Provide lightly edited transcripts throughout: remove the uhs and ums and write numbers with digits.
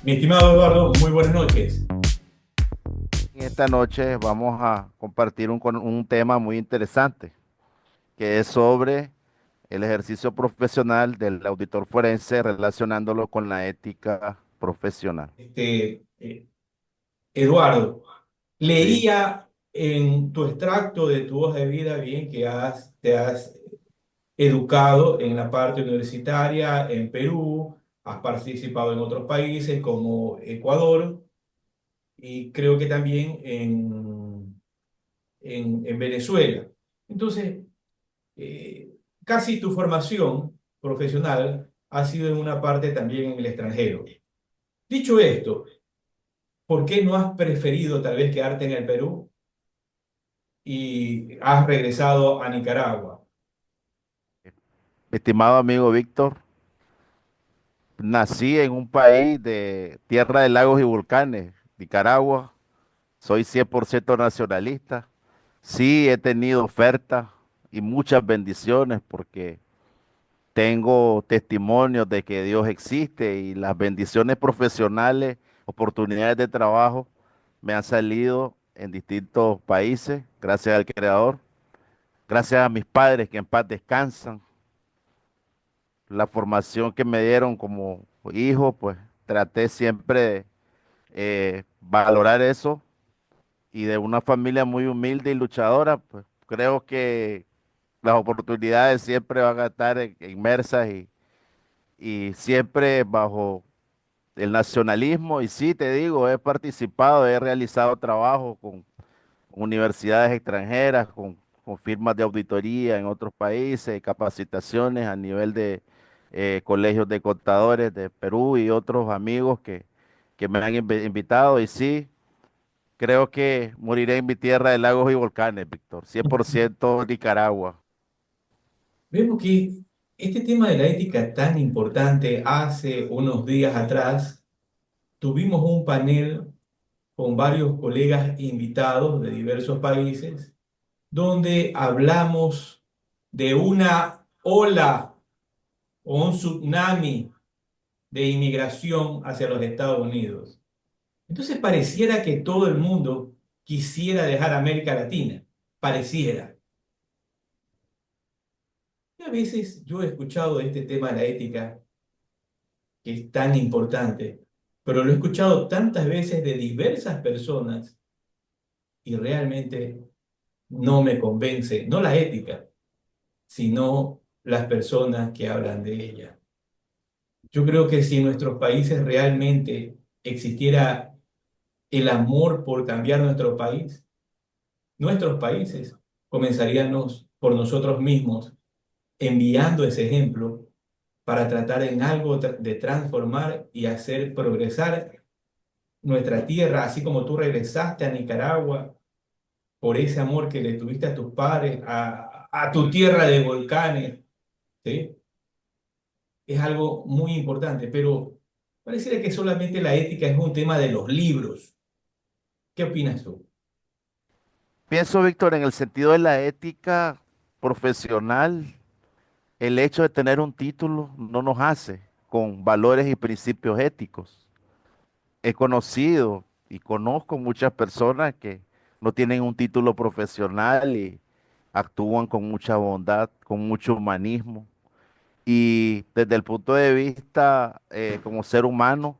Mi estimado Eduardo, muy buenas noches. Esta noche vamos a compartir un tema muy interesante, que es sobre el ejercicio profesional del auditor forense relacionándolo con la ética profesional. Eduardo, ¿Sí? leía en tu extracto de tu hoja de vida bien que te has educado en la parte universitaria en Perú, has participado en otros países como Ecuador y creo que también en Venezuela. Entonces, eh, casi tu formación profesional ha sido en una parte también en el extranjero. Dicho esto, ¿por qué no has preferido tal vez quedarte en el Perú y has regresado a Nicaragua? Mi estimado amigo Víctor, nací en un país de tierra de lagos y volcanes, Nicaragua. Soy 100% nacionalista. Sí, he tenido ofertas y muchas bendiciones porque tengo testimonios de que Dios existe y las bendiciones profesionales, oportunidades de trabajo me han salido en distintos países, gracias al Creador, gracias a mis padres que en paz descansan, la formación que me dieron como hijo, pues traté siempre de valorar eso y de una familia muy humilde y luchadora, pues creo que las oportunidades siempre van a estar inmersas y siempre bajo el nacionalismo. Y sí, te digo, he participado, he realizado trabajo con universidades extranjeras, con firmas de auditoría en otros países, capacitaciones a nivel de colegios de contadores de Perú y otros amigos que me han invitado. Y sí, creo que moriré en mi tierra de lagos y volcanes, Víctor, 100% Nicaragua. Vemos que este tema de la ética tan importante, hace unos días atrás tuvimos un panel con varios colegas invitados de diversos países, donde hablamos de una ola o un tsunami de inmigración hacia los Estados Unidos. Entonces pareciera que todo el mundo quisiera dejar América Latina, pareciera. Y a veces yo he escuchado de este tema de la ética, que es tan importante, pero lo he escuchado tantas veces de diversas personas y realmente no me convence, no la ética, sino las personas que hablan de ella. Yo creo que si en nuestros países realmente existiera el amor por cambiar nuestro país, nuestros países comenzaríamos por nosotros mismos enviando ese ejemplo para tratar en algo de transformar y hacer progresar nuestra tierra, así como tú regresaste a Nicaragua por ese amor que le tuviste a tus padres, a tu tierra de volcanes, ¿sí? Es algo muy importante, pero pareciera que solamente la ética es un tema de los libros. ¿Qué opinas tú? Pienso, Víctor, en el sentido de la ética profesional. El hecho de tener un título no nos hace con valores y principios éticos. He conocido y conozco muchas personas que no tienen un título profesional y actúan con mucha bondad, con mucho humanismo. Y desde el punto de vista como ser humano,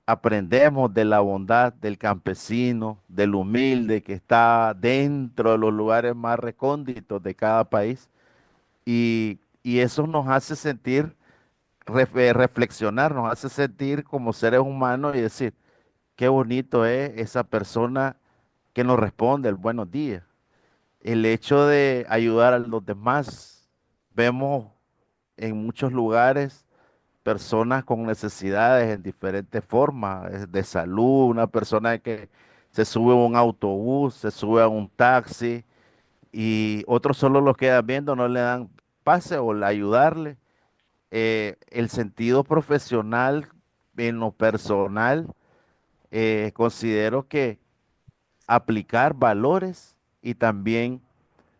aprendemos de la bondad del campesino, del humilde que está dentro de los lugares más recónditos de cada país. Y eso nos hace sentir reflexionar, nos hace sentir como seres humanos y decir, qué bonito es esa persona que nos responde el buenos días. El hecho de ayudar a los demás. Vemos en muchos lugares personas con necesidades en diferentes formas, de salud, una persona que se sube a un autobús, se sube a un taxi y otros solo los quedan viendo, no le dan pase o ayudarle. El sentido profesional en lo personal, considero que aplicar valores y también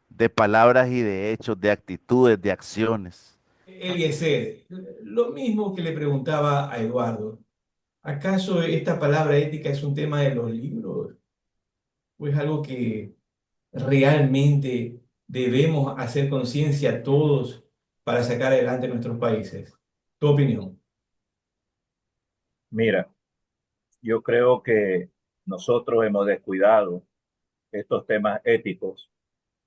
de palabras y de hechos, de actitudes, de acciones. Eliezer, lo mismo que le preguntaba a Eduardo. ¿Acaso esta palabra ética es un tema de los libros? ¿O es algo que realmente debemos hacer conciencia todos para sacar adelante nuestros países? ¿Tu opinión? Mira, yo creo que nosotros hemos descuidado estos temas éticos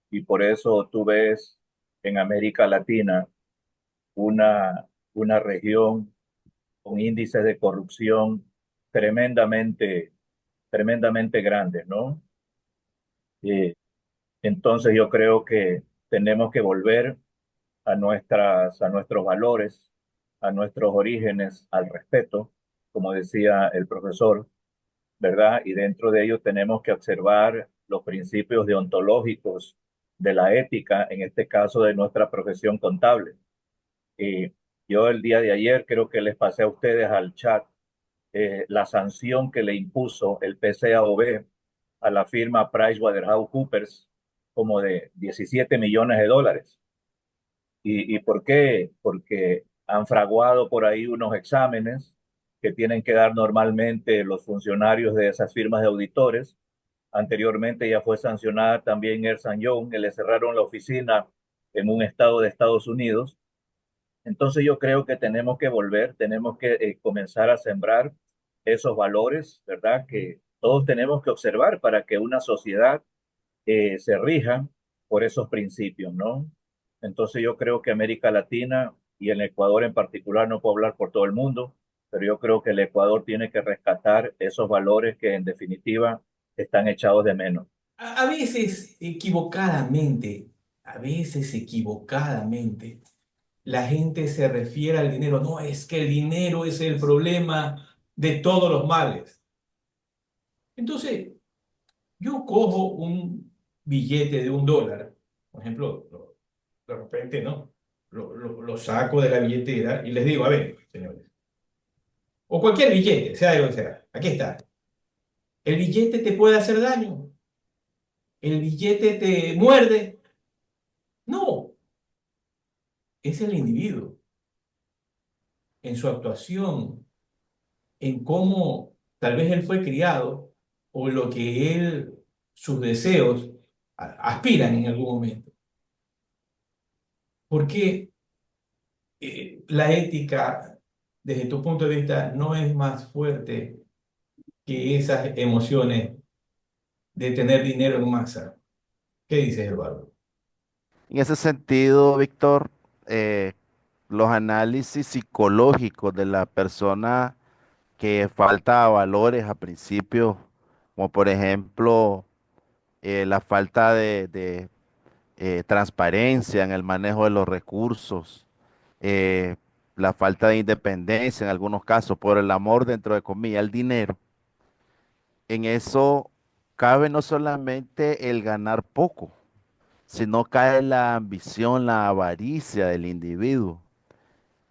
y por eso tú ves en América Latina una región con índices de corrupción tremendamente, tremendamente grandes, ¿no? Eh, entonces yo creo que tenemos que volver a nuestros valores, a nuestros orígenes, al respeto, como decía el profesor, ¿verdad? Y dentro de ello tenemos que observar los principios deontológicos de la ética, en este caso de nuestra profesión contable. Y yo el día de ayer creo que les pasé a ustedes al chat la sanción que le impuso el PCAOB a la firma PricewaterhouseCoopers como de 17 millones de dólares. Y por qué? Porque han fraguado por ahí unos exámenes que tienen que dar normalmente los funcionarios de esas firmas de auditores. Anteriormente ya fue sancionada también Ernst Young, que le cerraron la oficina en un estado de Estados Unidos. Entonces yo creo que tenemos que volver, tenemos que comenzar a sembrar esos valores, ¿verdad? Que todos tenemos que observar para que una sociedad se rija por esos principios, ¿no? Entonces yo creo que América Latina y el Ecuador en particular, no puedo hablar por todo el mundo, pero yo creo que el Ecuador tiene que rescatar esos valores que en definitiva están echados de menos. A veces equivocadamente, la gente se refiere al dinero. No, es que el dinero es el problema de todos los males. Entonces, yo cojo un billete de $1, por ejemplo, de repente, ¿no? Lo saco de la billetera y les digo, a ver, señores, o cualquier billete, sea de lo que sea, aquí está. El billete te puede hacer daño, el billete te muerde. No, es el individuo en su actuación, en cómo tal vez él fue criado o lo que él, sus deseos aspiran en algún momento. Porque la ética, desde tu punto de vista, no es más fuerte que esas emociones de tener dinero en masa. ¿Qué dices, Eduardo? En ese sentido, Víctor, eh, los análisis psicológicos de la persona que falta valores a principios, como por ejemplo la falta de transparencia en el manejo de los recursos, eh, la falta de independencia en algunos casos, por el amor dentro de comillas, el dinero. En eso cabe no solamente el ganar poco, sino cae la ambición, la avaricia del individuo.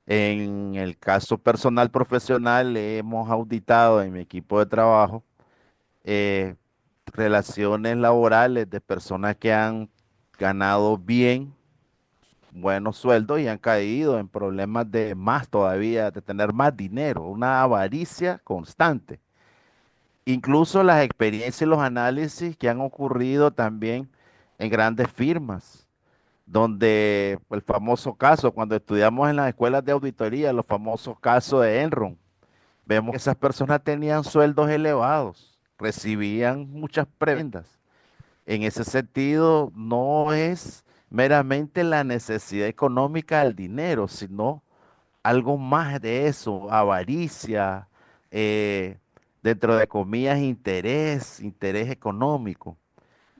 En el caso personal profesional, hemos auditado en mi equipo de trabajo eh, relaciones laborales de personas que han ganado bien, buenos sueldos y han caído en problemas de más todavía, de tener más dinero, una avaricia constante. Incluso las experiencias y los análisis que han ocurrido también en grandes firmas, donde el famoso caso, cuando estudiamos en las escuelas de auditoría, los famosos casos de Enron, vemos que esas personas tenían sueldos elevados, recibían muchas prebendas. En ese sentido, no es meramente la necesidad económica del dinero, sino algo más de eso, avaricia, eh, dentro de comillas, interés económico.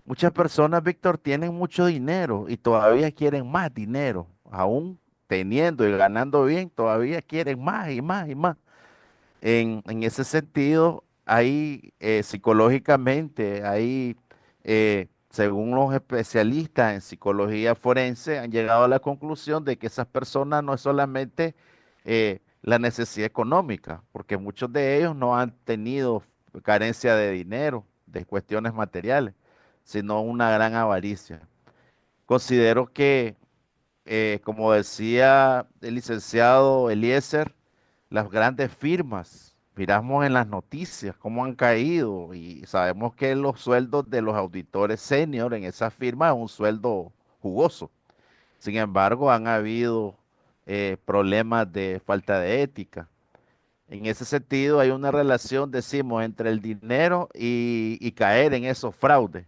Muchas personas, Víctor, tienen mucho dinero y todavía quieren más dinero, aún teniendo y ganando bien, todavía quieren más y más y más. En ese sentido, hay psicológicamente, según los especialistas en psicología forense, han llegado a la conclusión de que esas personas no es solamente la necesidad económica, porque muchos de ellos no han tenido carencia de dinero, de cuestiones materiales, sino una gran avaricia. Considero que, como decía el licenciado Eliezer, las grandes firmas miramos en las noticias cómo han caído y sabemos que los sueldos de los auditores senior en esa firma es un sueldo jugoso. Sin embargo, han habido problemas de falta de ética. En ese sentido, hay una relación, decimos, entre el dinero y caer en esos fraudes.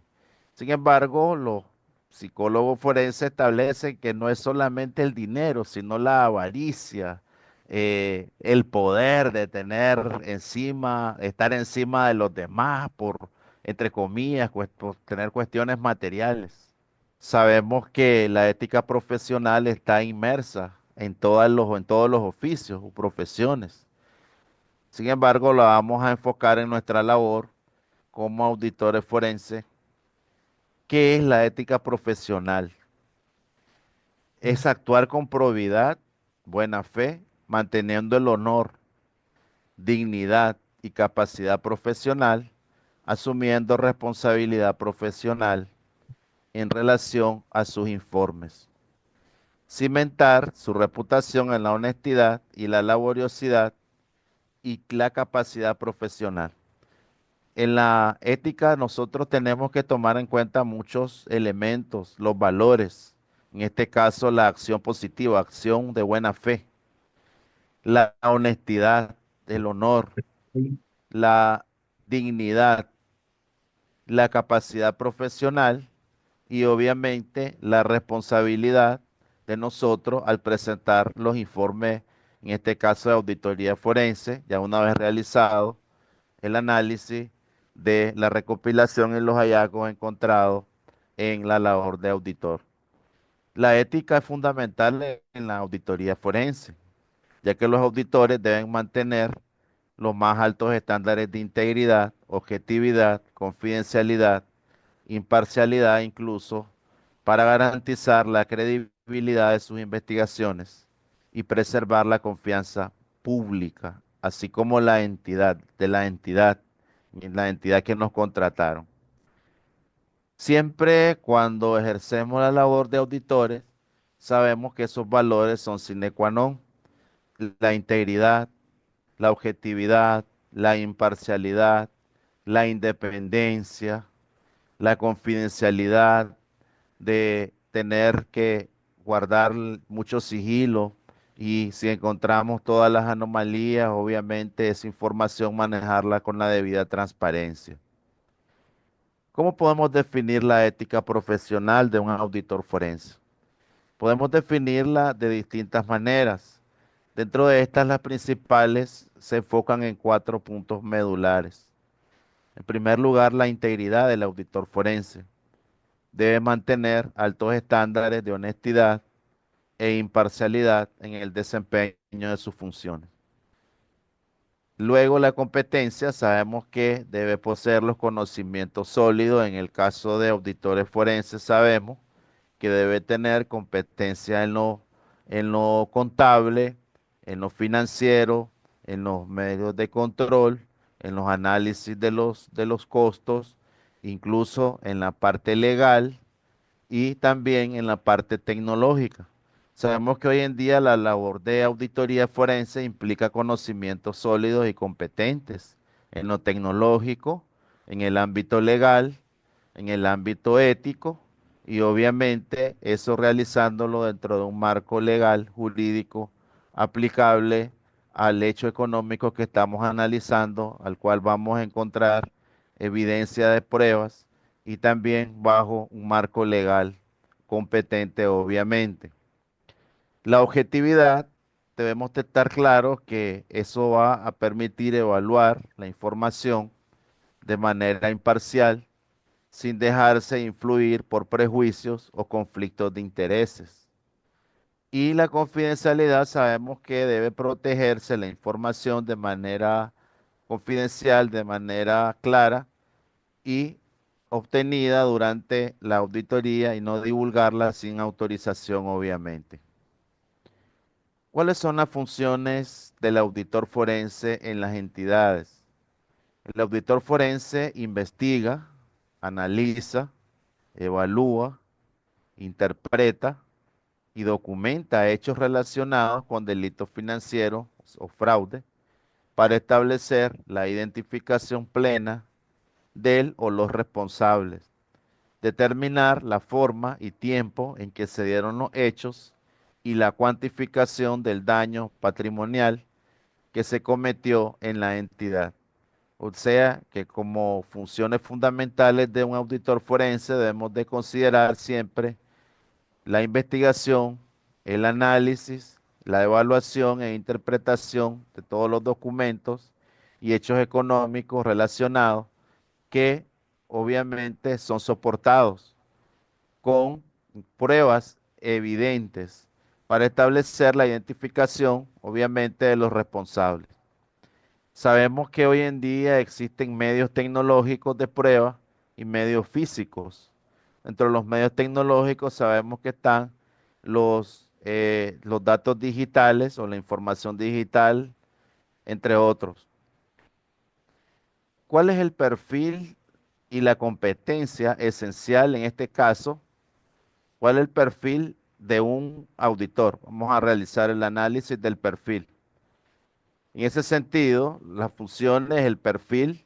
Sin embargo, los psicólogos forenses establecen que no es solamente el dinero, sino la avaricia, el poder de tener encima, estar encima de los demás por, entre comillas, por tener cuestiones materiales. Sabemos que la ética profesional está inmersa en todos los oficios o profesiones. Sin embargo, la vamos a enfocar en nuestra labor como auditores forenses. ¿Qué es la ética profesional? Es actuar con probidad, buena fe, manteniendo el honor, dignidad y capacidad profesional, asumiendo responsabilidad profesional en relación a sus informes. Cimentar su reputación en la honestidad y la laboriosidad y la capacidad profesional. En la ética nosotros tenemos que tomar en cuenta muchos elementos, los valores, en este caso la acción positiva, acción de buena fe, la honestidad, el honor, la dignidad, la capacidad profesional y obviamente la responsabilidad de nosotros al presentar los informes, en este caso de auditoría forense, ya una vez realizado el análisis de la recopilación y los hallazgos encontrados en la labor de auditor. La ética es fundamental en la auditoría forense, ya que los auditores deben mantener los más altos estándares de integridad, objetividad, confidencialidad, imparcialidad incluso, para garantizar la credibilidad de sus investigaciones y preservar la confianza pública, así como la entidad, de la entidad que nos contrataron. Siempre cuando ejercemos la labor de auditores, sabemos que esos valores son sine qua non, la integridad, la objetividad, la imparcialidad, la independencia, la confidencialidad, de tener que guardar mucho sigilo y si encontramos todas las anomalías, obviamente esa información manejarla con la debida transparencia. ¿Cómo podemos definir la ética profesional de un auditor forense? Podemos definirla de distintas maneras. Dentro de estas, las principales se enfocan en cuatro puntos medulares. En primer lugar, la integridad del auditor forense. Debe mantener altos estándares de honestidad e imparcialidad en el desempeño de sus funciones. Luego, la competencia, sabemos que debe poseer los conocimientos sólidos. En el caso de auditores forenses, sabemos que debe tener competencia en lo contable, en lo financiero, en los medios de control, en los análisis de los costos, incluso en la parte legal y también en la parte tecnológica. Sabemos que hoy en día la labor de auditoría forense implica conocimientos sólidos y competentes en lo tecnológico, en el ámbito legal, en el ámbito ético y obviamente eso realizándolo dentro de un marco legal, jurídico, aplicable al hecho económico que estamos analizando, al cual vamos a encontrar evidencia de pruebas y también bajo un marco legal competente, obviamente. La objetividad, debemos de estar claros que eso va a permitir evaluar la información de manera imparcial, sin dejarse influir por prejuicios o conflictos de intereses. Y la confidencialidad, sabemos que debe protegerse la información de manera confidencial, de manera clara y obtenida durante la auditoría y no divulgarla sin autorización, obviamente. ¿Cuáles son las funciones del auditor forense en las entidades? El auditor forense investiga, analiza, evalúa, interpreta y documenta hechos relacionados con delitos financieros o fraude, para establecer la identificación plena del o los responsables, determinar la forma y tiempo en que se dieron los hechos y la cuantificación del daño patrimonial que se cometió en la entidad. O sea que como funciones fundamentales de un auditor forense debemos de considerar siempre la investigación, el análisis, la evaluación e interpretación de todos los documentos y hechos económicos relacionados que obviamente son soportados con pruebas evidentes para establecer la identificación, obviamente, de los responsables. Sabemos que hoy en día existen medios tecnológicos de prueba y medios físicos. Entre los medios tecnológicos sabemos que están los datos digitales o la información digital, entre otros. ¿Cuál es el perfil y la competencia esencial en este caso? ¿Cuál es el perfil de un auditor? Vamos a realizar el análisis del perfil. En ese sentido, las funciones, el perfil,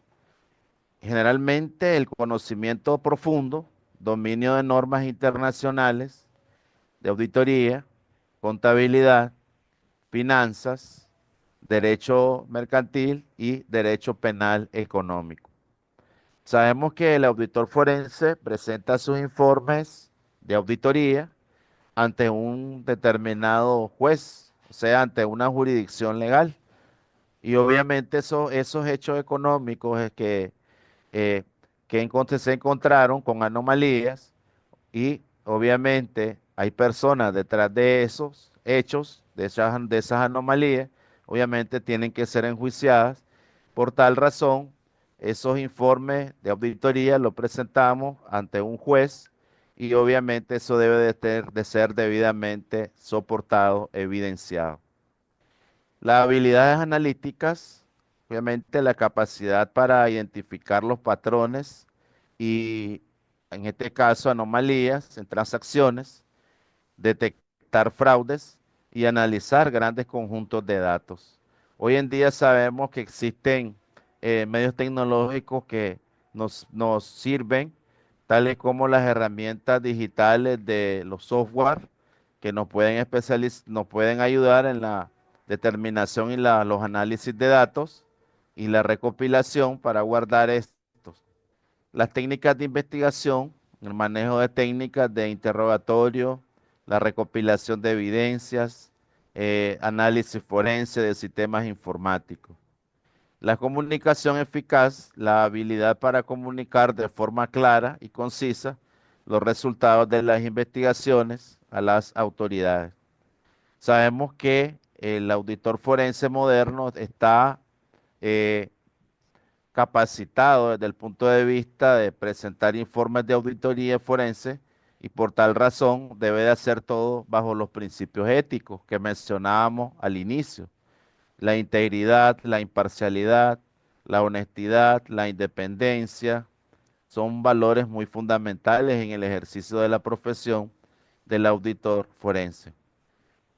generalmente el conocimiento profundo, dominio de normas internacionales, de auditoría, contabilidad, finanzas, derecho mercantil y derecho penal económico. Sabemos que el auditor forense presenta sus informes de auditoría ante un determinado juez, o sea, ante una jurisdicción legal. Y obviamente esos hechos económicos eh, se encontraron con anomalías y obviamente hay personas detrás de esos hechos, de esas anomalías, obviamente tienen que ser enjuiciadas. Por tal razón, esos informes de auditoría los presentamos ante un juez y obviamente eso debe de ser debidamente soportado, evidenciado. Las habilidades analíticas, obviamente la capacidad para identificar los patrones y en este caso anomalías en transacciones, detectar fraudes y analizar grandes conjuntos de datos. Hoy en día sabemos que existen medios tecnológicos que nos sirven, tales como las herramientas digitales de los software que nos pueden ayudar en la determinación y los análisis de datos y la recopilación para guardar estos. Las técnicas de investigación, el manejo de técnicas de interrogatorio, la recopilación de evidencias, análisis forense de sistemas informáticos. La comunicación eficaz, la habilidad para comunicar de forma clara y concisa los resultados de las investigaciones a las autoridades. Sabemos que el auditor forense moderno está eh, capacitado desde el punto de vista de presentar informes de auditoría forense y por tal razón debe de hacer todo bajo los principios éticos que mencionábamos al inicio: la integridad, la imparcialidad, la honestidad, la independencia. Son valores muy fundamentales en el ejercicio de la profesión del auditor forense.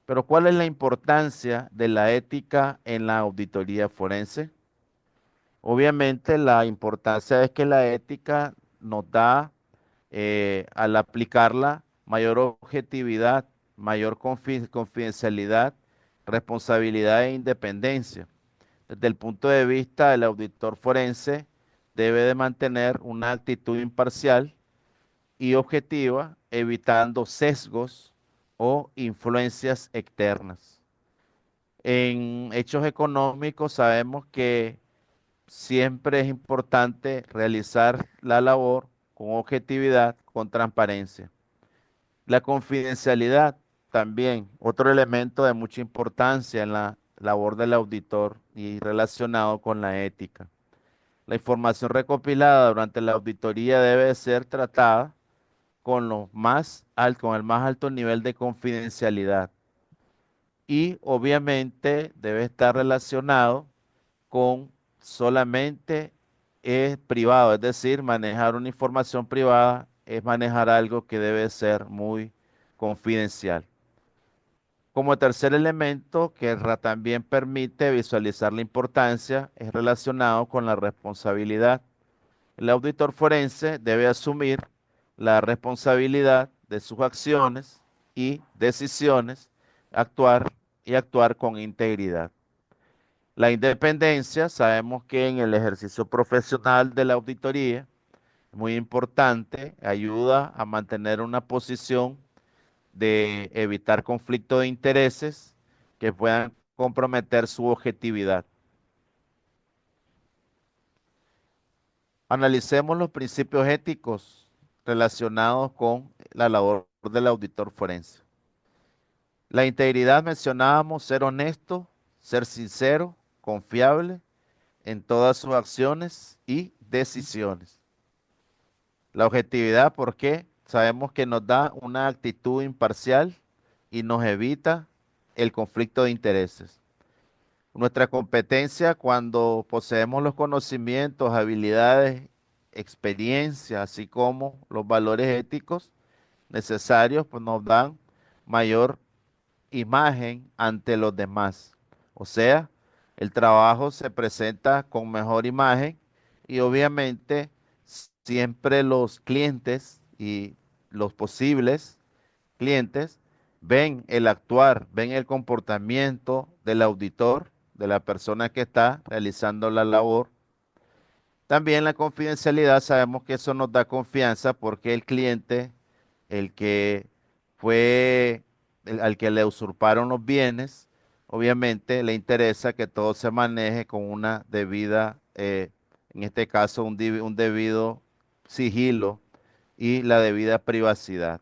Pero ¿cuál es la importancia de la ética en la auditoría forense? Obviamente la importancia es que la ética nos da, al aplicarla, mayor objetividad, mayor confidencialidad, responsabilidad e independencia. Desde el punto de vista del auditor forense, debe de mantener una actitud imparcial y objetiva, evitando sesgos o influencias externas. En hechos económicos sabemos que siempre es importante realizar la labor con objetividad, con transparencia. La confidencialidad también, otro elemento de mucha importancia en la labor del auditor y relacionado con la ética. La información recopilada durante la auditoría debe ser tratada con el más alto nivel de confidencialidad y obviamente debe estar relacionado con solamente es privado, es decir, manejar una información privada es manejar algo que debe ser muy confidencial. Como tercer elemento que también permite visualizar la importancia es relacionado con la responsabilidad. El auditor forense debe asumir la responsabilidad de sus acciones y decisiones, actuar y actuar con integridad. La independencia, sabemos que en el ejercicio profesional de la auditoría es muy importante, ayuda a mantener una posición de evitar conflicto de intereses que puedan comprometer su objetividad. Analicemos los principios éticos relacionados con la labor del auditor forense. La integridad mencionábamos ser honesto, ser sincero, confiable en todas sus acciones y decisiones. La objetividad, ¿por qué? Sabemos que nos da una actitud imparcial y nos evita el conflicto de intereses. Nuestra competencia cuando poseemos los conocimientos, habilidades, experiencia, así como los valores éticos necesarios, pues nos dan mayor imagen ante los demás. O sea, el trabajo se presenta con mejor imagen y obviamente siempre los clientes y los posibles clientes ven el actuar, ven el comportamiento del auditor, de la persona que está realizando la labor. También la confidencialidad, sabemos que eso nos da confianza porque el cliente, el que fue, al que le usurparon los bienes, obviamente le interesa que todo se maneje con una debida, en este caso, un debido sigilo y la debida privacidad.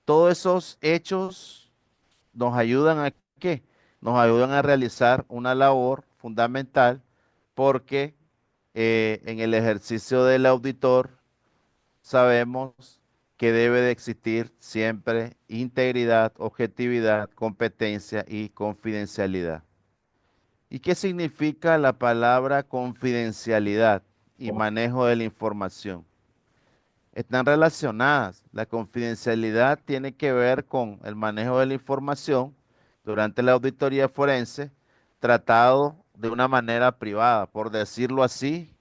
Todos esos hechos nos ayudan a qué? Nos ayudan a realizar una labor fundamental porque en el ejercicio del auditor sabemos que debe de existir siempre integridad, objetividad, competencia y confidencialidad. ¿Y qué significa la palabra confidencialidad y manejo de la información? Están relacionadas. La confidencialidad tiene que ver con el manejo de la información durante la auditoría forense, tratado de una manera privada, por decirlo así,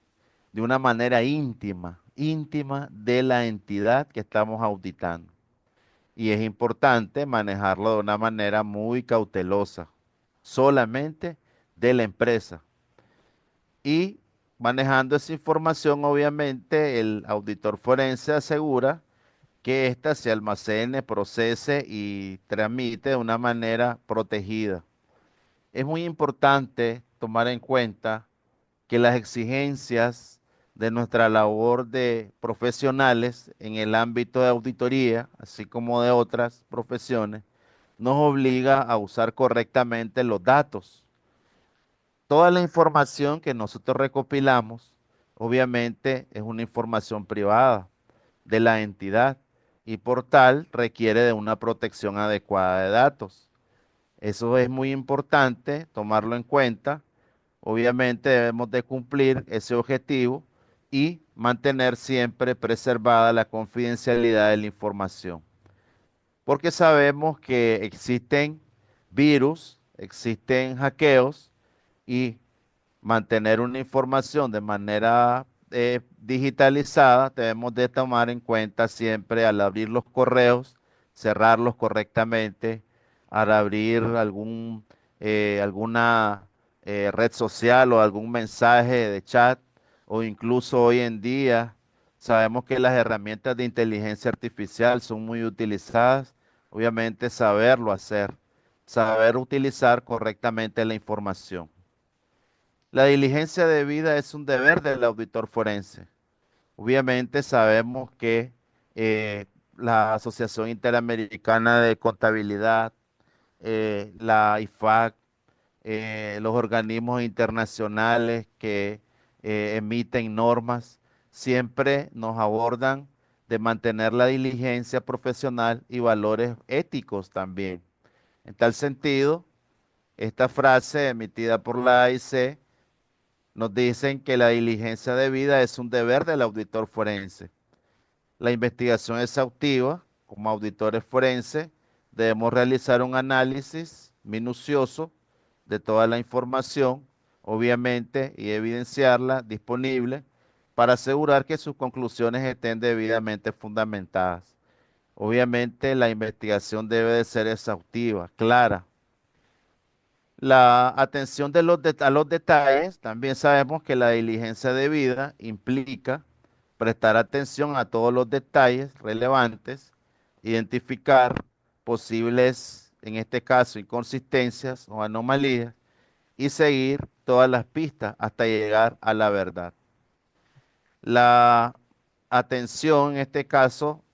de una manera íntima, íntima de la entidad que estamos auditando. Y es importante manejarlo de una manera muy cautelosa, solamente de la empresa. Y manejando esa información, obviamente, el auditor forense asegura que ésta se almacene, procese y tramite de una manera protegida. Es muy importante tomar en cuenta que las exigencias de nuestra labor de profesionales en el ámbito de auditoría, así como de otras profesiones, nos obliga a usar correctamente los datos. Toda la información que nosotros recopilamos, obviamente, es una información privada de la entidad y por tal requiere de una protección adecuada de datos. Eso es muy importante tomarlo en cuenta. Obviamente debemos de cumplir ese objetivo y mantener siempre preservada la confidencialidad de la información. Porque sabemos que existen virus, existen hackeos y mantener una información de manera digitalizada, debemos de tomar en cuenta siempre al abrir los correos, cerrarlos correctamente, al abrir alguna red social o algún mensaje de chat, o incluso hoy en día sabemos que las herramientas de inteligencia artificial son muy utilizadas, obviamente saberlo hacer, saber utilizar correctamente la información. La diligencia debida es un deber del auditor forense. Obviamente sabemos que eh, la Asociación Interamericana de Contabilidad, la IFAC, los organismos internacionales que emiten normas, siempre nos abordan de mantener la diligencia profesional y valores éticos también. En tal sentido, esta frase emitida por la AIC nos dicen que la diligencia debida es un deber del auditor forense. La investigación exhaustiva, como auditores forenses, debemos realizar un análisis minucioso de toda la información, obviamente, y evidenciarla disponible para asegurar que sus conclusiones estén debidamente fundamentadas. Obviamente, la investigación debe de ser exhaustiva, clara. La atención a los detalles, también sabemos que la diligencia debida implica prestar atención a todos los detalles relevantes, identificar posibles, en este caso, inconsistencias o anomalías y seguir todas las pistas hasta llegar a la verdad. La atención, en este caso,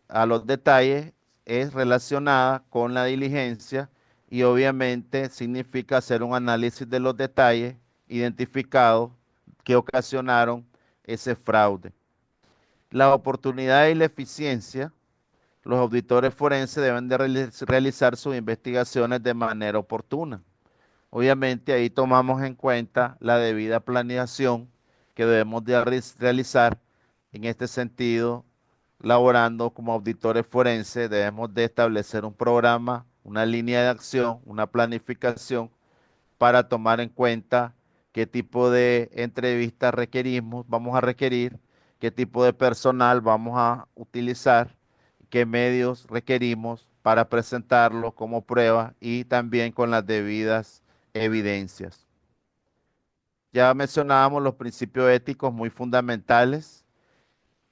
a los detalles es relacionada con la diligencia y obviamente significa hacer un análisis de los detalles identificados que ocasionaron ese fraude. La oportunidad y la eficiencia, los auditores forenses deben de realizar sus investigaciones de manera oportuna. Obviamente ahí tomamos en cuenta la debida planeación que debemos de realizar en este sentido, laborando como auditores forenses, debemos de establecer un programa, una línea de acción, una planificación para tomar en cuenta qué tipo de entrevistas requerimos, vamos a requerir, qué tipo de personal vamos a utilizar, qué medios requerimos para presentarlo como prueba y también con las debidas evidencias. Ya mencionábamos los principios éticos muy fundamentales: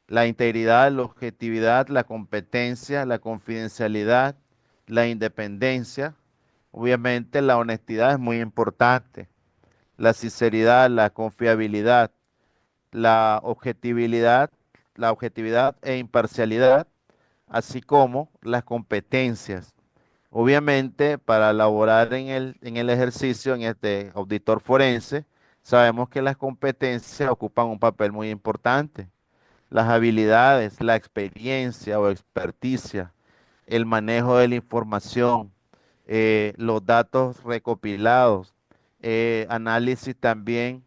la integridad, la objetividad, la competencia, la confidencialidad, la independencia. Obviamente la honestidad es muy importante, la sinceridad, la confiabilidad, la la objetividad e imparcialidad, así como las competencias. Obviamente, para laborar en el ejercicio, en este auditor forense, sabemos que las competencias ocupan un papel muy importante. Las habilidades, la experiencia o experticia, el manejo de la información, los datos recopilados, análisis también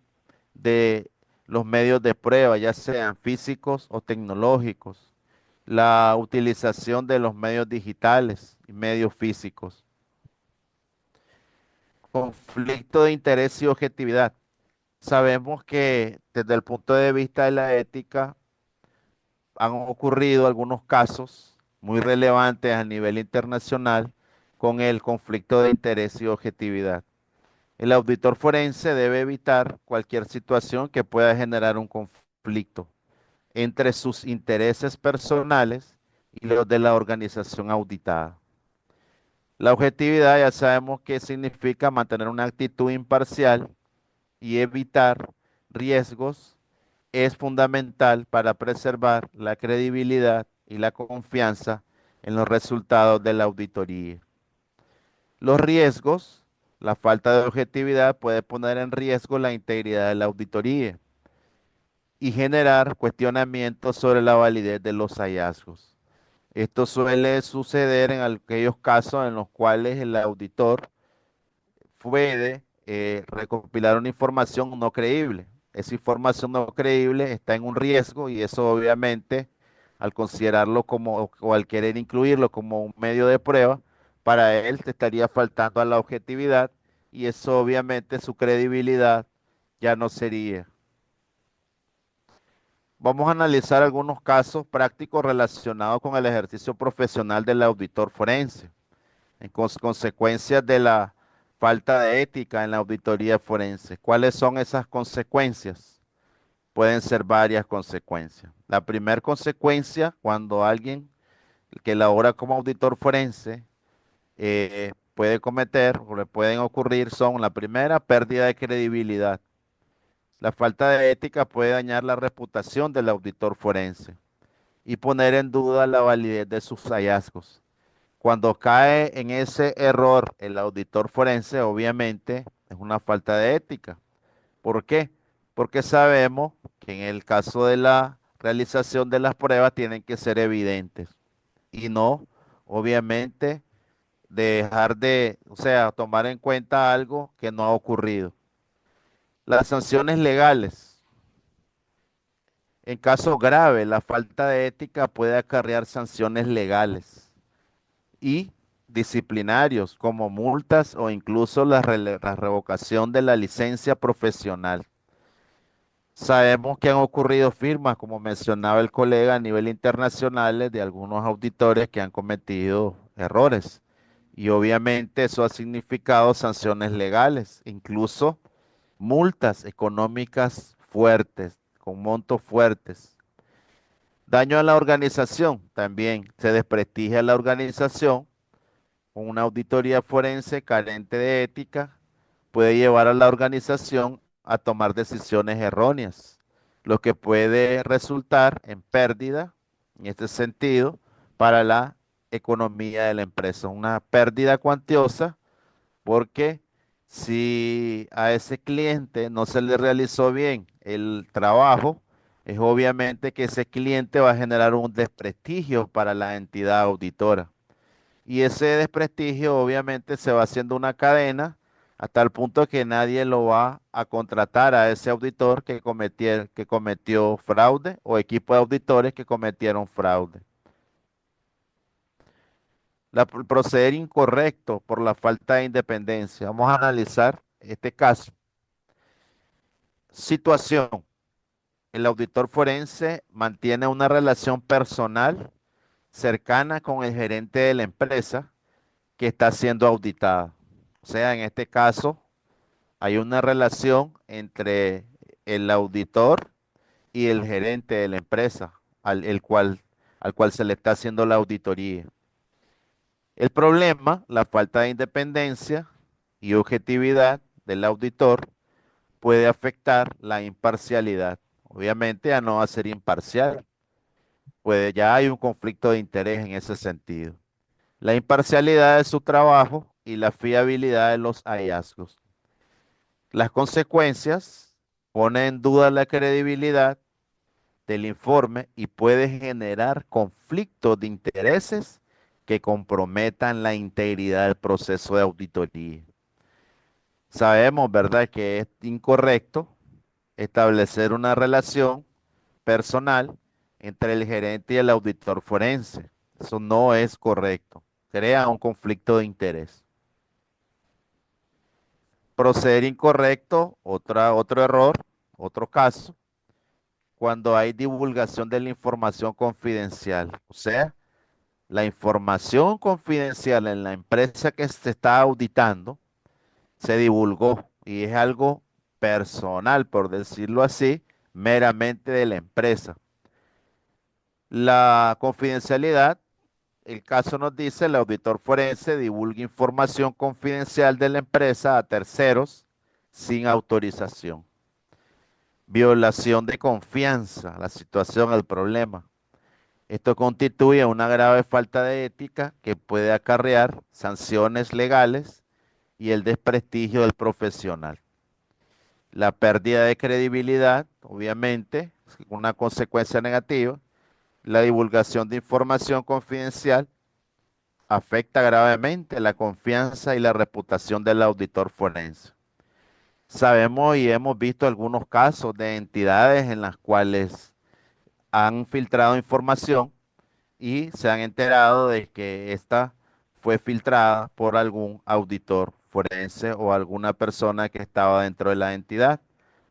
de los medios de prueba, ya sean físicos o tecnológicos, la utilización de los medios digitales y medios físicos, conflicto de interés y objetividad. Sabemos que desde el punto de vista de la ética han ocurrido algunos casos muy relevantes a nivel internacional con el conflicto de interés y objetividad. El auditor forense debe evitar cualquier situación que pueda generar un conflicto entre sus intereses personales y los de la organización auditada. La objetividad ya sabemos que significa mantener una actitud imparcial y evitar riesgos. Es fundamental para preservar la credibilidad y la confianza en los resultados de la auditoría. Los riesgos, la falta de objetividad puede poner en riesgo la integridad de la auditoría y generar cuestionamientos sobre la validez de los hallazgos. Esto suele suceder en aquellos casos en los cuales el auditor puede recopilar una información no creíble. Esa información no creíble está en un riesgo y eso obviamente al considerarlo como o al querer incluirlo como un medio de prueba, para él te estaría faltando a la objetividad y eso obviamente su credibilidad ya no sería. Vamos a analizar algunos casos prácticos relacionados con el ejercicio profesional del auditor forense, en consecuencias de la falta de ética en la auditoría forense. ¿Cuáles son esas consecuencias? Pueden ser varias consecuencias. La primera consecuencia, cuando alguien que labora como auditor forense puede cometer o le pueden ocurrir son: la primera, pérdida de credibilidad. La falta de ética puede dañar la reputación del auditor forense y poner en duda la validez de sus hallazgos. Cuando cae en ese error el auditor forense, obviamente es una falta de ética. ¿Por qué? Porque sabemos que en el caso de la realización de las pruebas tienen que ser evidentes y no, obviamente, dejar de, o sea, tomar en cuenta algo que no ha ocurrido. Las sanciones legales. En caso grave, la falta de ética puede acarrear sanciones legales y disciplinarios como multas o incluso la revocación de la licencia profesional. Sabemos que han ocurrido firmas, como mencionaba el colega, a nivel internacional de algunos auditores que han cometido errores. Y obviamente eso ha significado sanciones legales, incluso multas económicas fuertes, con montos fuertes. Daño a la organización, también se desprestigia la organización con una auditoría forense carente de ética, puede llevar a la organización a tomar decisiones erróneas, lo que puede resultar en pérdida, en este sentido, para la economía de la empresa. Una pérdida cuantiosa porque si a ese cliente no se le realizó bien el trabajo, es obviamente que ese cliente va a generar un desprestigio para la entidad auditora. Y ese desprestigio obviamente se va haciendo una cadena hasta el punto que nadie lo va a contratar a ese auditor que cometió fraude o equipo de auditores que cometieron fraude. El proceder incorrecto por la falta de independencia. Vamos a analizar este caso. Situación. El auditor forense mantiene una relación personal cercana con el gerente de la empresa que está siendo auditada. O sea, en este caso hay una relación entre el auditor y el gerente de la empresa al cual se le está haciendo la auditoría. El problema, la falta de independencia y objetividad del auditor puede afectar la imparcialidad. Obviamente, a no va a ser imparcial, ya hay un conflicto de interés en ese sentido. La imparcialidad de su trabajo y la fiabilidad de los hallazgos. Las consecuencias ponen en duda la credibilidad del informe y puede generar conflictos de intereses que comprometan la integridad del proceso de auditoría. Sabemos, ¿verdad?, que es incorrecto establecer una relación personal entre el gerente y el auditor forense. Eso no es correcto. Crea un conflicto de interés. Proceder incorrecto, otro error, otro caso, cuando hay divulgación de la información confidencial. O sea, la información confidencial en la empresa que se está auditando se divulgó y es algo personal, por decirlo así, meramente de la empresa. La confidencialidad, el caso nos dice, el auditor forense divulga información confidencial de la empresa a terceros sin autorización. Violación de confianza, la situación, el problema. Esto constituye una grave falta de ética que puede acarrear sanciones legales y el desprestigio del profesional. La pérdida de credibilidad, obviamente, es una consecuencia negativa. La divulgación de información confidencial afecta gravemente la confianza y la reputación del auditor forense. Sabemos y hemos visto algunos casos de entidades en las cuales han filtrado información y se han enterado de que esta fue filtrada por algún auditor forense o alguna persona que estaba dentro de la entidad.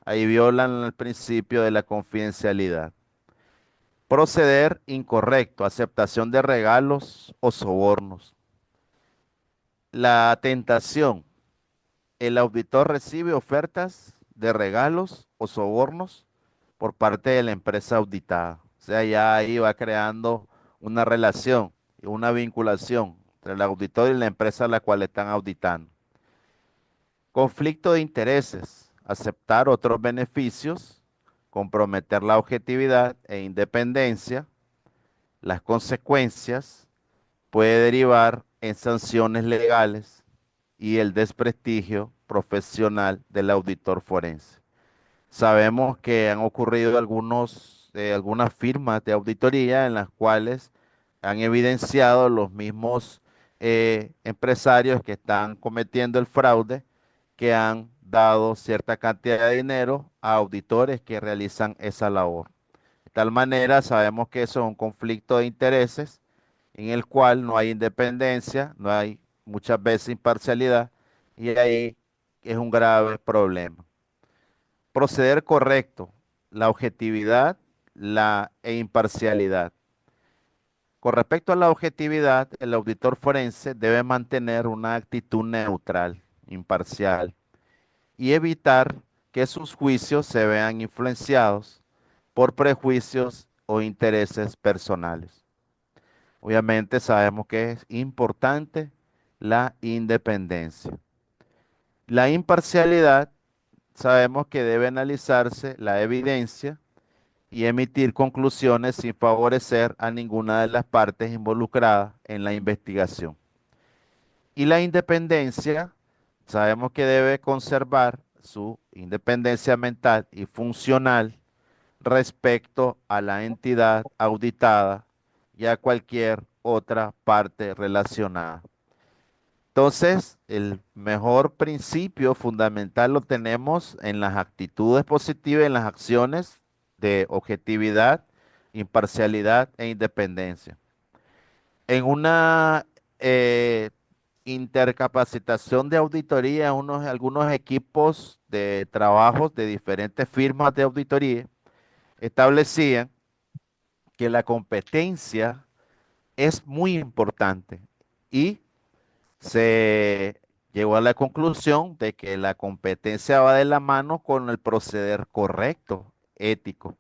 Ahí violan el principio de la confidencialidad. Proceder incorrecto, aceptación de regalos o sobornos. La tentación. El auditor recibe ofertas de regalos o sobornos por parte de la empresa auditada. O sea, ya ahí va creando una relación, una vinculación entre el auditor y la empresa a la cual están auditando. Conflicto de intereses, aceptar otros beneficios, comprometer la objetividad e independencia. Las consecuencias puede derivar en sanciones legales y el desprestigio profesional del auditor forense. Sabemos que han ocurrido algunas firmas de auditoría en las cuales han evidenciado los mismos empresarios que están cometiendo el fraude, que han dado cierta cantidad de dinero a auditores que realizan esa labor. De tal manera, sabemos que eso es un conflicto de intereses en el cual no hay independencia, no hay muchas veces imparcialidad, y ahí es un grave problema. Proceder correcto, la objetividad, e imparcialidad. Con respecto a la objetividad, el auditor forense debe mantener una actitud neutral, imparcial, y evitar que sus juicios se vean influenciados por prejuicios o intereses personales. Obviamente sabemos que es importante la independencia. La imparcialidad, sabemos que debe analizarse la evidencia y emitir conclusiones sin favorecer a ninguna de las partes involucradas en la investigación. Y la independencia, sabemos que debe conservar su independencia mental y funcional respecto a la entidad auditada y a cualquier otra parte relacionada. Entonces, el mejor principio fundamental lo tenemos en las actitudes positivas, en las acciones de objetividad, imparcialidad e independencia. En una intercapacitación de auditoría, algunos equipos de trabajos de diferentes firmas de auditoría establecían que la competencia es muy importante y se llegó a la conclusión de que la competencia va de la mano con el proceder correcto, ético.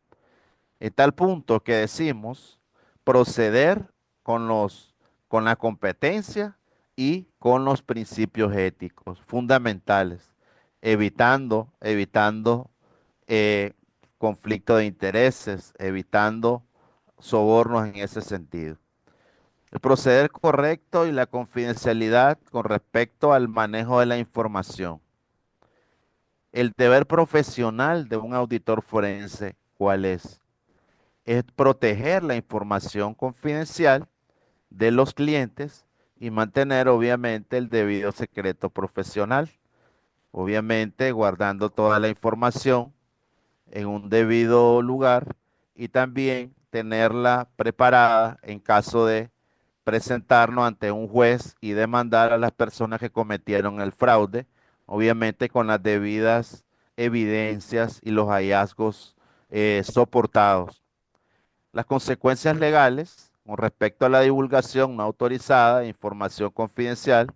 En tal punto que decimos proceder con con la competencia y con los principios éticos fundamentales, evitando eh, conflicto de intereses, evitando sobornos en ese sentido. El proceder correcto y la confidencialidad con respecto al manejo de la información. El deber profesional de un auditor forense, ¿cuál es? Es proteger la información confidencial de los clientes y mantener obviamente el debido secreto profesional, obviamente guardando toda la información en un debido lugar y también tenerla preparada en caso de presentarnos ante un juez y demandar a las personas que cometieron el fraude, obviamente con las debidas evidencias y los hallazgos soportados. Las consecuencias legales con respecto a la divulgación no autorizada de información confidencial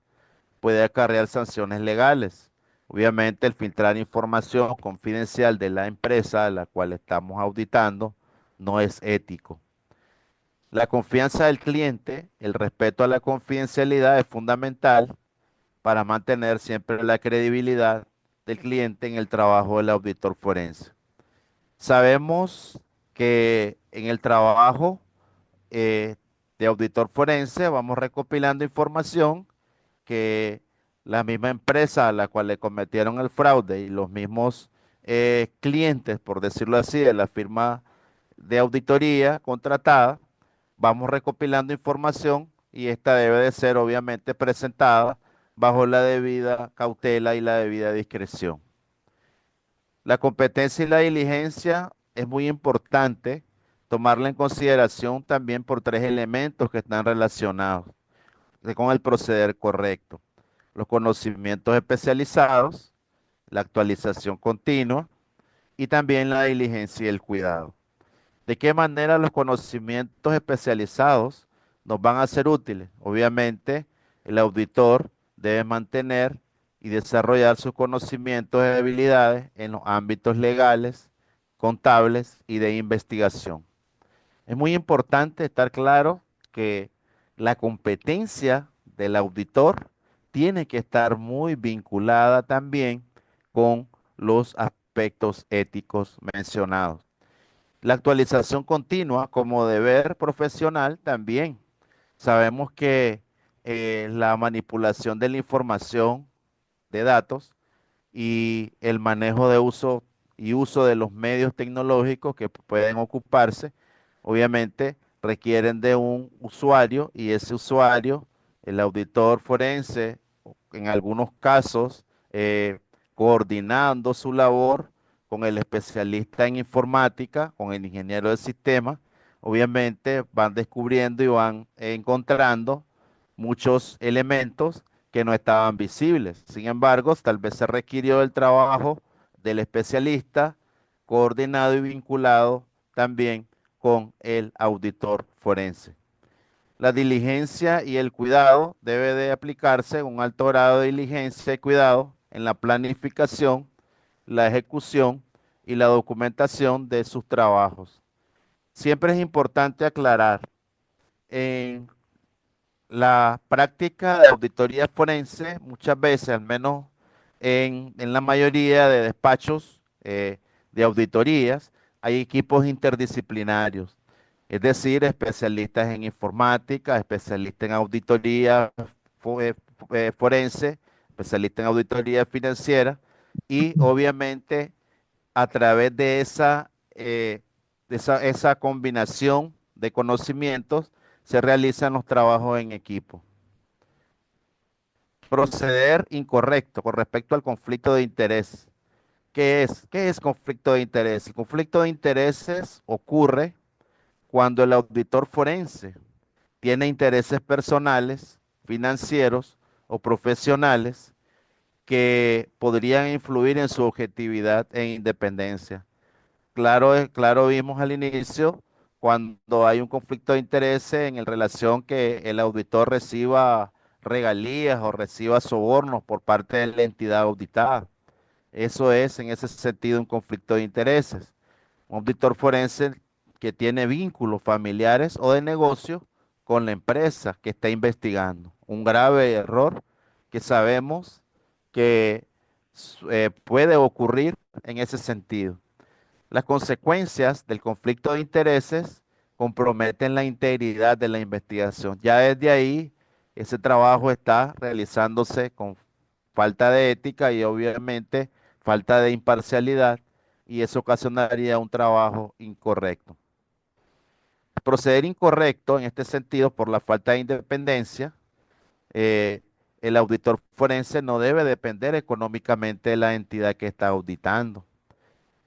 puede acarrear sanciones legales. Obviamente, el filtrar información confidencial de la empresa a la cual estamos auditando no es ético. La confianza del cliente, el respeto a la confidencialidad es fundamental para mantener siempre la credibilidad del cliente en el trabajo del auditor forense. Sabemos que en el trabajo eh, de auditor forense vamos recopilando información que la misma empresa a la cual le cometieron el fraude y los mismos clientes, por decirlo así, de la firma de auditoría contratada, vamos recopilando información y esta debe de ser obviamente presentada bajo la debida cautela y la debida discreción. La competencia y la diligencia es muy importante tomarla en consideración también por tres elementos que están relacionados con el proceder correcto: los conocimientos especializados, la actualización continua y también la diligencia y el cuidado. ¿De qué manera los conocimientos especializados nos van a ser útiles? Obviamente, el auditor debe mantener y desarrollar sus conocimientos y habilidades en los ámbitos legales, contables y de investigación. Es muy importante estar claro que la competencia del auditor tiene que estar muy vinculada también con los aspectos éticos mencionados. La actualización continua como deber profesional también. Sabemos que la manipulación de la información de datos y el manejo de uso de los medios tecnológicos que pueden ocuparse, obviamente requieren de un usuario y ese usuario, el auditor forense, en algunos casos, coordinando su labor con el especialista en informática, con el ingeniero de sistema, obviamente van descubriendo y van encontrando muchos elementos que no estaban visibles. Sin embargo, tal vez se requirió el trabajo del especialista coordinado y vinculado también con el auditor forense. La diligencia y el cuidado debe de aplicarse un alto grado de diligencia y cuidado en la planificación, la ejecución y la documentación de sus trabajos. Siempre es importante aclarar en la práctica de auditoría forense, muchas veces, al menos en la mayoría de despachos de auditorías, hay equipos interdisciplinarios, es decir, especialistas en informática, especialistas en auditoría forense, especialistas en auditoría financiera y obviamente a través de esa combinación de conocimientos se realizan los trabajos en equipo. Proceder incorrecto con respecto al conflicto de interés. ¿Qué es? ¿Qué es conflicto de interés? El conflicto de intereses ocurre cuando el auditor forense tiene intereses personales, financieros o profesionales que podrían influir en su objetividad e independencia. Claro, claro, vimos al inicio cuando hay un conflicto de intereses en relación que el auditor reciba regalías o reciba sobornos por parte de la entidad auditada. Eso es, en ese sentido, un conflicto de intereses. Un auditor forense que tiene vínculos familiares o de negocio con la empresa que está investigando. Un grave error que sabemos que puede ocurrir en ese sentido. Las consecuencias del conflicto de intereses comprometen la integridad de la investigación. Ya desde ahí, ese trabajo está realizándose con falta de ética y obviamente falta de imparcialidad y eso ocasionaría un trabajo incorrecto. Proceder incorrecto en este sentido por la falta de independencia, eh, el auditor forense no debe depender económicamente de la entidad que está auditando.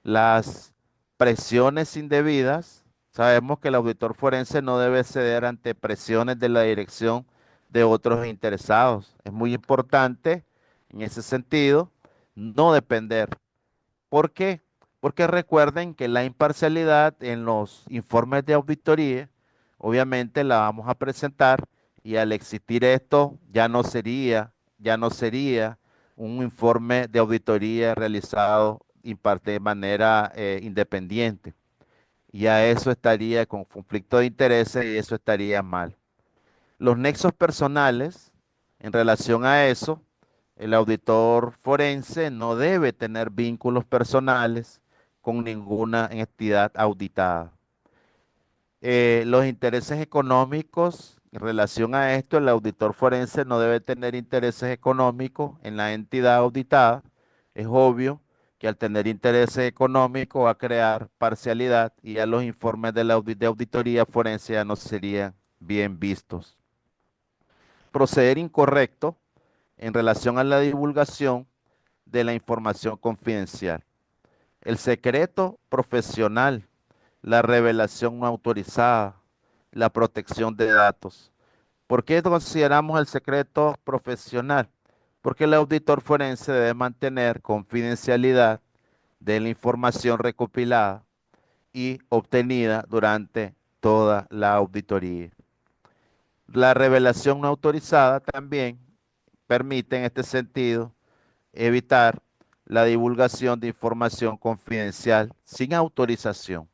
Las presiones indebidas, sabemos que el auditor forense no debe ceder ante presiones de la dirección de otros interesados. Es muy importante en ese sentido no depender. ¿Por qué? Porque recuerden que la imparcialidad en los informes de auditoría, obviamente la vamos a presentar y al existir esto ya no sería un informe de auditoría realizado de manera independiente. Ya eso estaría con conflicto de intereses y eso estaría mal. Los nexos personales, en relación a eso, el auditor forense no debe tener vínculos personales con ninguna entidad auditada. Los intereses económicos, en relación a esto, el auditor forense no debe tener intereses económicos en la entidad auditada. Es obvio que al tener intereses económicos va a crear parcialidad y ya los informes de auditoría forense ya no serían bien vistos. Proceder incorrecto en relación a la divulgación de la información confidencial. El secreto profesional, la revelación no autorizada, la protección de datos. ¿Por qué consideramos el secreto profesional? Porque el auditor forense debe mantener confidencialidad de la información recopilada y obtenida durante toda la auditoría. La revelación no autorizada también permite en este sentido evitar la divulgación de información confidencial sin autorización.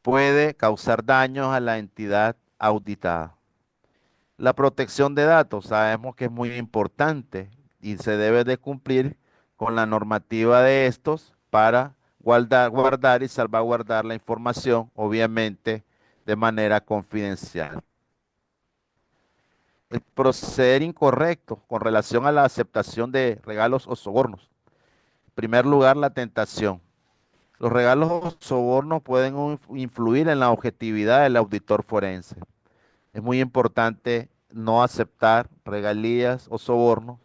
Puede causar daños a la entidad auditada. La protección de datos sabemos que es muy importante y se debe de cumplir con la normativa de estos para guardar y salvaguardar la información, obviamente de manera confidencial. El proceder incorrecto con relación a la aceptación de regalos o sobornos. En primer lugar, la tentación. Los regalos o sobornos pueden influir en la objetividad del auditor forense. Es muy importante no aceptar regalías o sobornos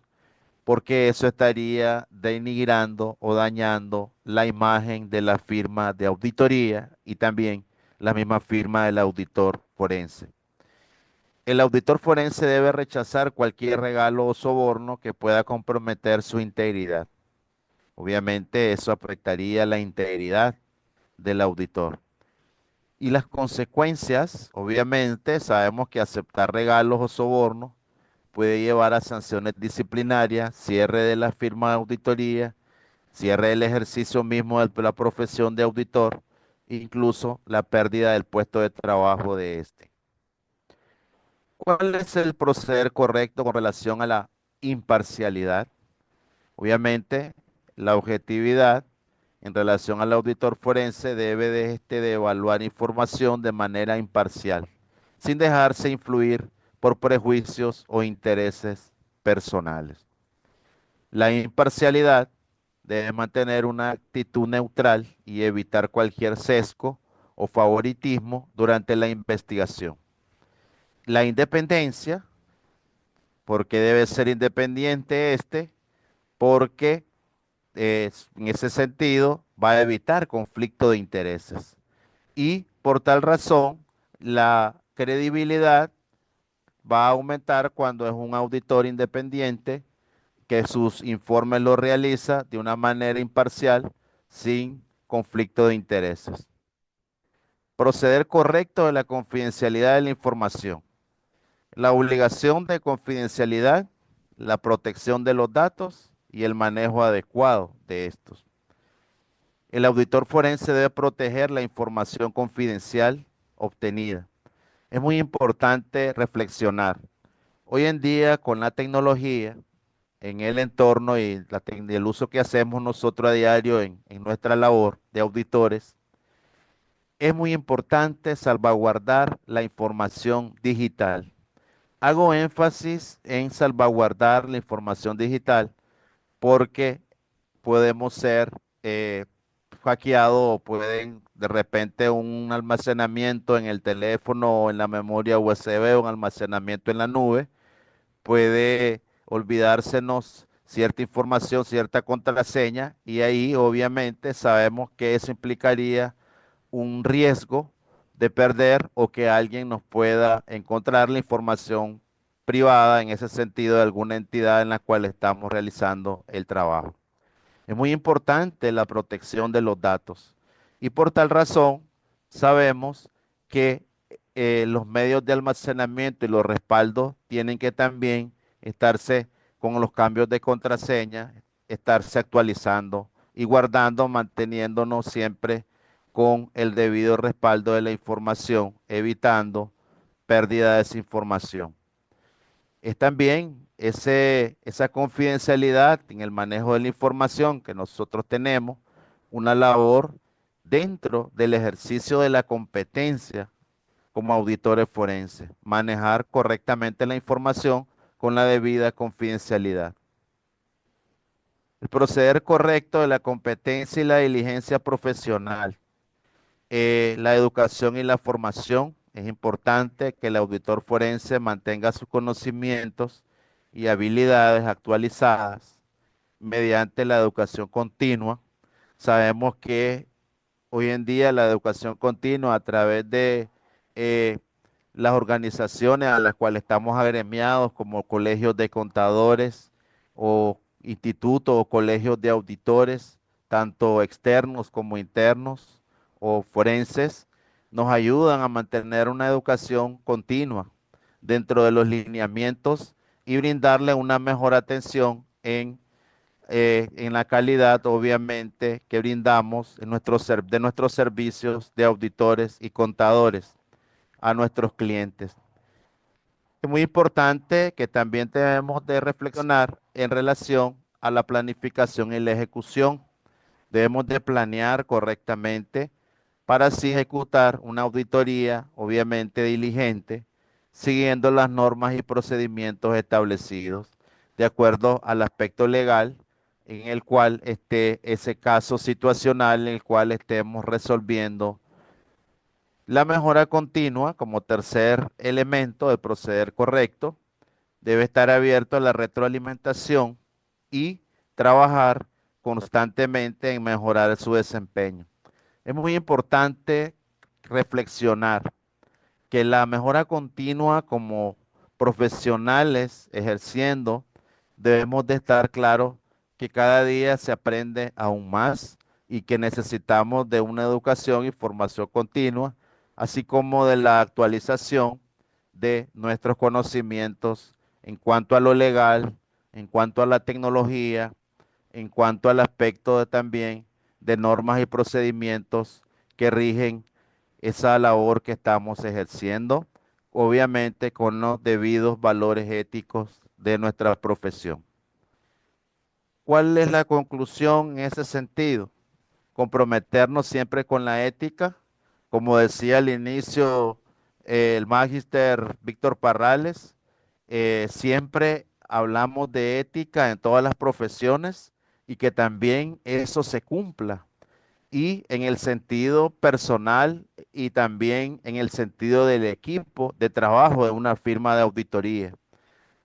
porque eso estaría denigrando o dañando la imagen de la firma de auditoría y también la misma firma del auditor forense. El auditor forense debe rechazar cualquier regalo o soborno que pueda comprometer su integridad. Obviamente eso afectaría la integridad del auditor. Y las consecuencias, obviamente, sabemos que aceptar regalos o sobornos puede llevar a sanciones disciplinarias, cierre de la firma de auditoría, cierre del ejercicio mismo de la profesión de auditor, incluso la pérdida del puesto de trabajo de este. ¿Cuál es el proceder correcto con relación a la imparcialidad? Obviamente, la objetividad en relación al auditor forense debe de evaluar información de manera imparcial, sin dejarse influir por prejuicios o intereses personales. La imparcialidad debe mantener una actitud neutral y evitar cualquier sesgo o favoritismo durante la investigación. La independencia, porque debe ser independiente porque en ese sentido va a evitar conflicto de intereses. Y por tal razón, la credibilidad va a aumentar cuando es un auditor independiente que sus informes los realiza de una manera imparcial, sin conflicto de intereses. Proceder correcto de la confidencialidad de la información. La obligación de confidencialidad, la protección de los datos y el manejo adecuado de estos. El auditor forense debe proteger la información confidencial obtenida. Es muy importante reflexionar. Hoy en día, con la tecnología, en el entorno y el uso que hacemos nosotros a diario en nuestra labor de auditores, es muy importante salvaguardar la información digital. Hago énfasis en salvaguardar la información digital porque podemos ser hackeados o pueden de repente un almacenamiento en el teléfono o en la memoria USB o un almacenamiento en la nube puede olvidársenos cierta información, cierta contraseña, y ahí obviamente sabemos que eso implicaría un riesgo de perder o que alguien nos pueda encontrar la información privada en ese sentido de alguna entidad en la cual estamos realizando el trabajo. Es muy importante la protección de los datos y por tal razón sabemos que los medios de almacenamiento y los respaldos tienen que también estarse con los cambios de contraseña, estarse actualizando y guardando, manteniéndonos siempre con el debido respaldo de la información, evitando pérdida de esa información. Es también esa confidencialidad en el manejo de la información que nosotros tenemos, una labor dentro del ejercicio de la competencia como auditores forenses, manejar correctamente la información con la debida confidencialidad. El proceder correcto de la competencia y la diligencia profesional. La educación y la formación. Es importante que el auditor forense mantenga sus conocimientos y habilidades actualizadas mediante la educación continua. Sabemos que hoy en día la educación continua a través de eh, las organizaciones a las cuales estamos agremiados, como colegios de contadores o institutos o colegios de auditores, tanto externos como internos o forenses, nos ayudan a mantener una educación continua dentro de los lineamientos y brindarle una mejor atención en la calidad, obviamente, que brindamos de nuestros servicios de auditores y contadores a nuestros clientes. Es muy importante que también debemos de reflexionar en relación a la planificación y la ejecución. Debemos de planear correctamente para así ejecutar una auditoría, obviamente diligente, siguiendo las normas y procedimientos establecidos, de acuerdo al aspecto legal en el cual esté ese caso situacional en el cual estemos resolviendo. La mejora continua, como tercer elemento del proceder correcto, debe estar abierto a la retroalimentación y trabajar constantemente en mejorar su desempeño. Es muy importante reflexionar que la mejora continua como profesionales ejerciendo, debemos de estar claros que cada día se aprende aún más y que necesitamos de una educación y formación continua, así como de la actualización de nuestros conocimientos en cuanto a lo legal, en cuanto a la tecnología, en cuanto al aspecto también de normas y procedimientos que rigen esa labor que estamos ejerciendo, obviamente con los debidos valores éticos de nuestra profesión. ¿Cuál es la conclusión en ese sentido? Comprometernos siempre con la ética, como decía al inicio el magíster Víctor Parrales, siempre hablamos de ética en todas las profesiones y que también eso se cumpla y en el sentido personal y también en el sentido del equipo de trabajo de una firma de auditoría.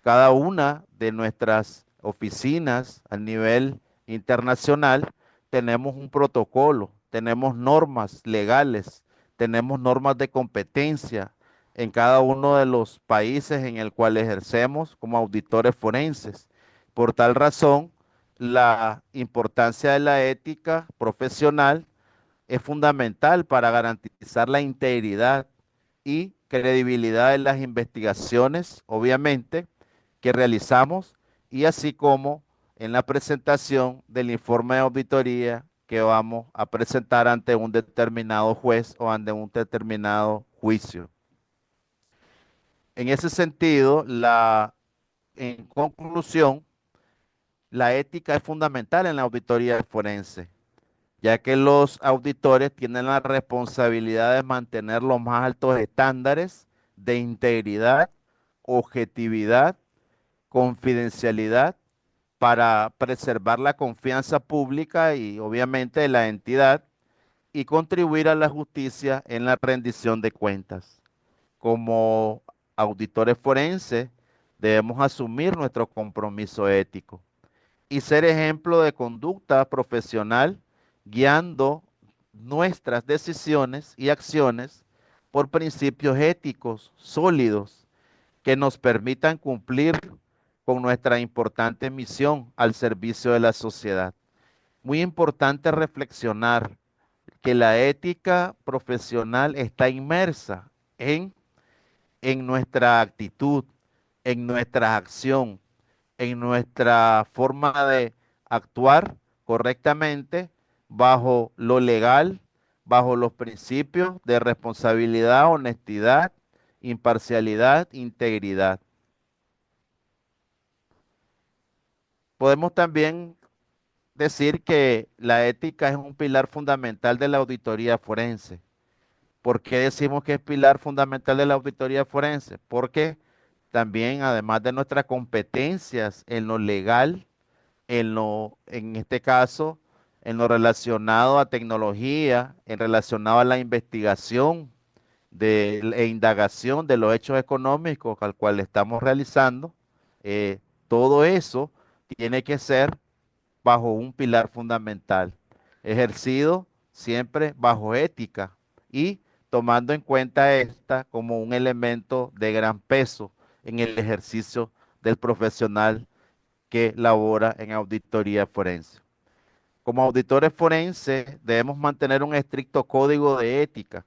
Cada una de nuestras oficinas a nivel internacional tenemos un protocolo, tenemos normas legales, tenemos normas de competencia en cada uno de los países en el cual ejercemos como auditores forenses. Por tal razón, la importancia de la ética profesional es fundamental para garantizar la integridad y credibilidad de las investigaciones, obviamente, que realizamos y así como en la presentación del informe de auditoría que vamos a presentar ante un determinado juez o ante un determinado juicio. En ese sentido, en conclusión, la ética es fundamental en la auditoría forense, ya que los auditores tienen la responsabilidad de mantener los más altos estándares de integridad, objetividad, confidencialidad para preservar la confianza pública y obviamente de la entidad y contribuir a la justicia en la rendición de cuentas. Como auditores forenses debemos asumir nuestro compromiso ético y ser ejemplo de conducta profesional, guiando nuestras decisiones y acciones por principios éticos sólidos que nos permitan cumplir con nuestra importante misión al servicio de la sociedad. Muy importante reflexionar que la ética profesional está inmersa en nuestra actitud, en nuestra acción, en nuestra forma de actuar correctamente bajo lo legal, bajo los principios de responsabilidad, honestidad, imparcialidad, integridad. Podemos también decir que la ética es un pilar fundamental de la auditoría forense. ¿Por qué decimos que es pilar fundamental de la auditoría forense? Porque también, además de nuestras competencias en lo legal, en este caso, en lo relacionado a tecnología, en relacionado a la investigación e indagación de los hechos económicos al cual estamos realizando, todo eso tiene que ser bajo un pilar fundamental, ejercido siempre bajo ética y tomando en cuenta esta como un elemento de gran peso en el ejercicio del profesional que labora en auditoría forense. Como auditores forenses debemos mantener un estricto código de ética,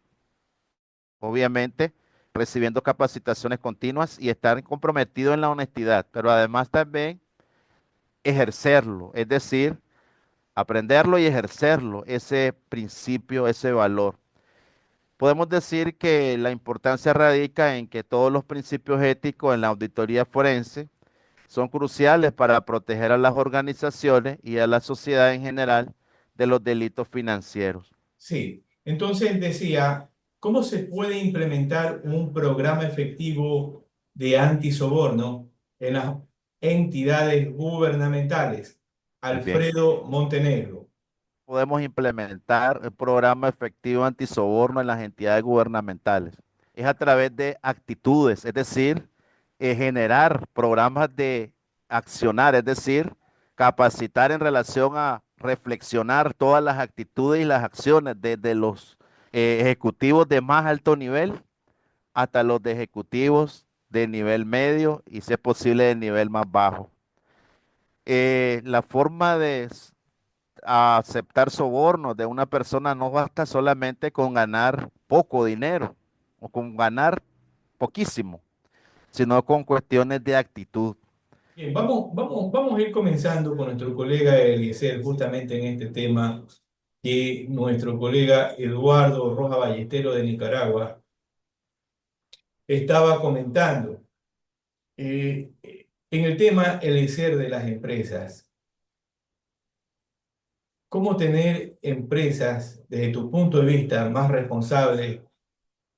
obviamente recibiendo capacitaciones continuas y estar comprometidos en la honestidad, pero además también ejercerlo, es decir, aprenderlo y ejercerlo, ese principio, ese valor. Podemos decir que la importancia radica en que todos los principios éticos en la auditoría forense son cruciales para proteger a las organizaciones y a la sociedad en general de los delitos financieros. Sí, entonces decía, ¿cómo se puede implementar un programa efectivo de antisoborno en las entidades gubernamentales? Muy bien. Alfredo Montenegro. Podemos implementar el programa efectivo antisoborno en las entidades gubernamentales. Es a través de actitudes, es decir, generar programas de accionar, es decir, capacitar en relación a reflexionar todas las actitudes y las acciones desde los ejecutivos de más alto nivel hasta los de ejecutivos de nivel medio y si es posible de nivel más bajo. La forma de aceptar sobornos de una persona no basta solamente con ganar poco dinero o con ganar poquísimo, sino con cuestiones de actitud. Bien, vamos a ir comenzando con nuestro colega Eliezer justamente en este tema que nuestro colega Eduardo Roja Ballestero de Nicaragua estaba comentando. En el tema Eliezer de las empresas, ¿cómo tener empresas desde tu punto de vista más responsables,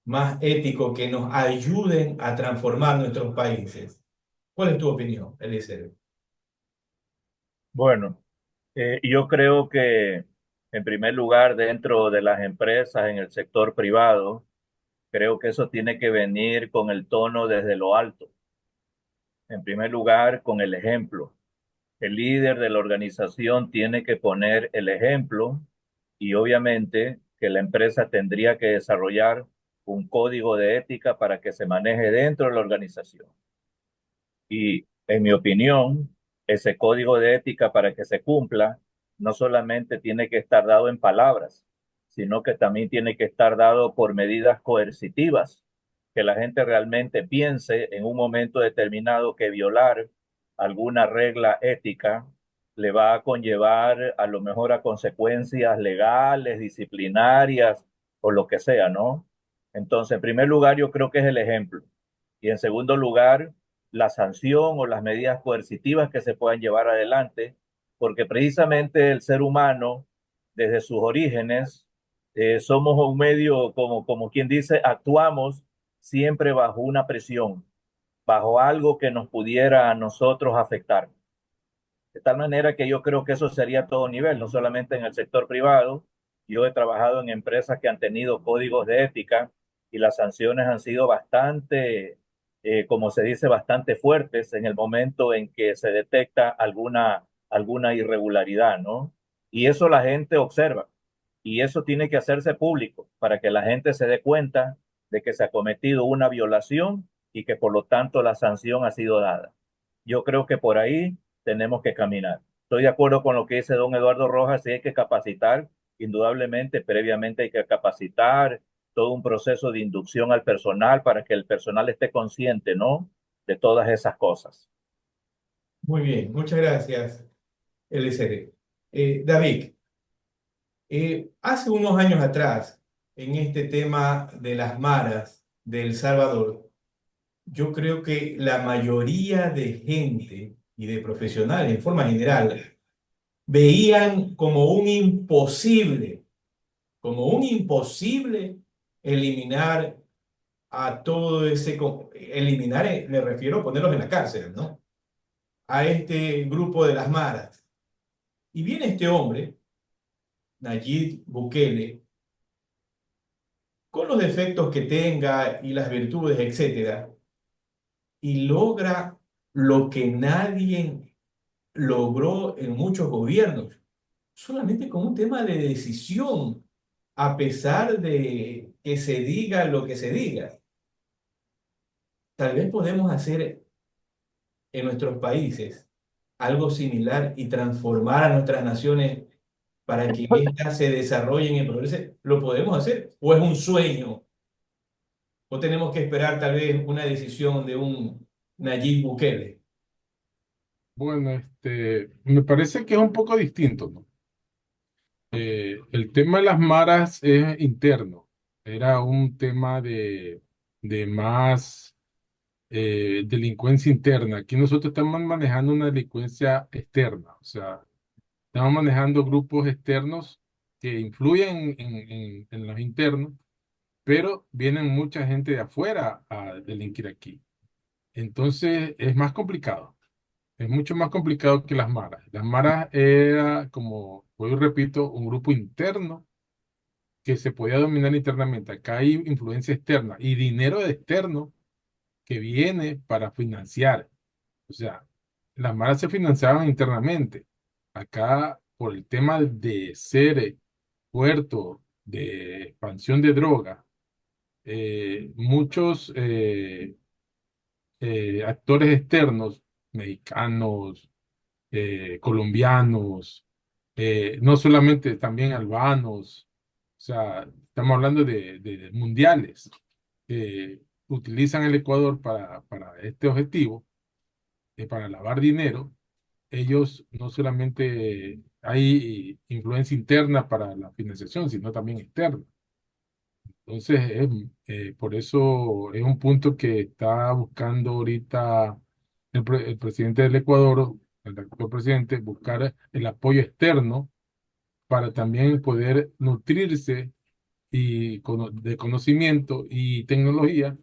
más éticos, que nos ayuden a transformar nuestros países? ¿Cuál es tu opinión, Eliezer? Bueno, yo creo que en primer lugar dentro de las empresas en el sector privado, creo que eso tiene que venir con el tono desde lo alto. En primer lugar, con el ejemplo. El líder de la organización tiene que poner el ejemplo y obviamente que la empresa tendría que desarrollar un código de ética para que se maneje dentro de la organización. Y en mi opinión, ese código de ética para que se cumpla no solamente tiene que estar dado en palabras, sino que también tiene que estar dado por medidas coercitivas, que la gente realmente piense en un momento determinado que violar alguna regla ética le va a conllevar a lo mejor a consecuencias legales, disciplinarias o lo que sea, ¿no? Entonces, en primer lugar, yo creo que es el ejemplo. Y en segundo lugar, la sanción o las medidas coercitivas que se puedan llevar adelante, porque precisamente el ser humano, desde sus orígenes, somos un medio, como quien dice, actuamos siempre bajo una presión, bajo algo que nos pudiera a nosotros afectar. De tal manera que yo creo que eso sería a todo nivel, no solamente en el sector privado. Yo he trabajado en empresas que han tenido códigos de ética y las sanciones han sido bastante, como se dice, bastante fuertes en el momento en que se detecta alguna irregularidad, ¿no? Y eso la gente observa y eso tiene que hacerse público para que la gente se dé cuenta de que se ha cometido una violación y que por lo tanto la sanción ha sido dada. Yo creo que por ahí tenemos que caminar. Estoy de acuerdo con lo que dice don Eduardo Rojas, sí hay que capacitar, indudablemente, previamente hay que capacitar, todo un proceso de inducción al personal para que el personal esté consciente, ¿no? De todas esas cosas. Muy bien, muchas gracias, Eliezer. David, hace unos años atrás, en este tema de las maras de El Salvador, yo creo que la mayoría de gente y de profesionales en forma general veían como un imposible eliminar a todo ese, eliminar, me refiero a ponerlos en la cárcel, ¿no? A este grupo de las maras. Y viene este hombre, Nayib Bukele, con los defectos que tenga y las virtudes, etcétera, y logra lo que nadie logró en muchos gobiernos, solamente con un tema de decisión, a pesar de que se diga lo que se diga. Tal vez podemos hacer en nuestros países algo similar y transformar a nuestras naciones para que éstas se desarrollen y progresen. ¿Lo podemos hacer? ¿O es un sueño? ¿O tenemos que esperar tal vez una decisión de un Nayib Bukele? Bueno, me parece que es un poco distinto, ¿no? El tema de las maras es interno. Era un tema de más delincuencia interna. Aquí nosotros estamos manejando una delincuencia externa, o sea, estamos manejando grupos externos que influyen en los internos, pero vienen mucha gente de afuera a delinquir aquí. Entonces es más complicado. Es mucho más complicado que las maras. Las maras era, como hoy repito, un grupo interno que se podía dominar internamente. Acá hay influencia externa y dinero externo que viene para financiar. O sea, las maras se financiaban internamente. Acá, por el tema de ser puerto de expansión de droga, muchos actores externos, mexicanos, colombianos, no solamente también albanos, o sea, estamos hablando de mundiales, utilizan el Ecuador para este objetivo, para lavar dinero. Ellos no solamente hay influencia interna para la financiación, sino también externa. Entonces, por eso es un punto que está buscando ahorita el presidente del Ecuador, el actual presidente, buscar el apoyo externo para también poder nutrirse de conocimiento y tecnología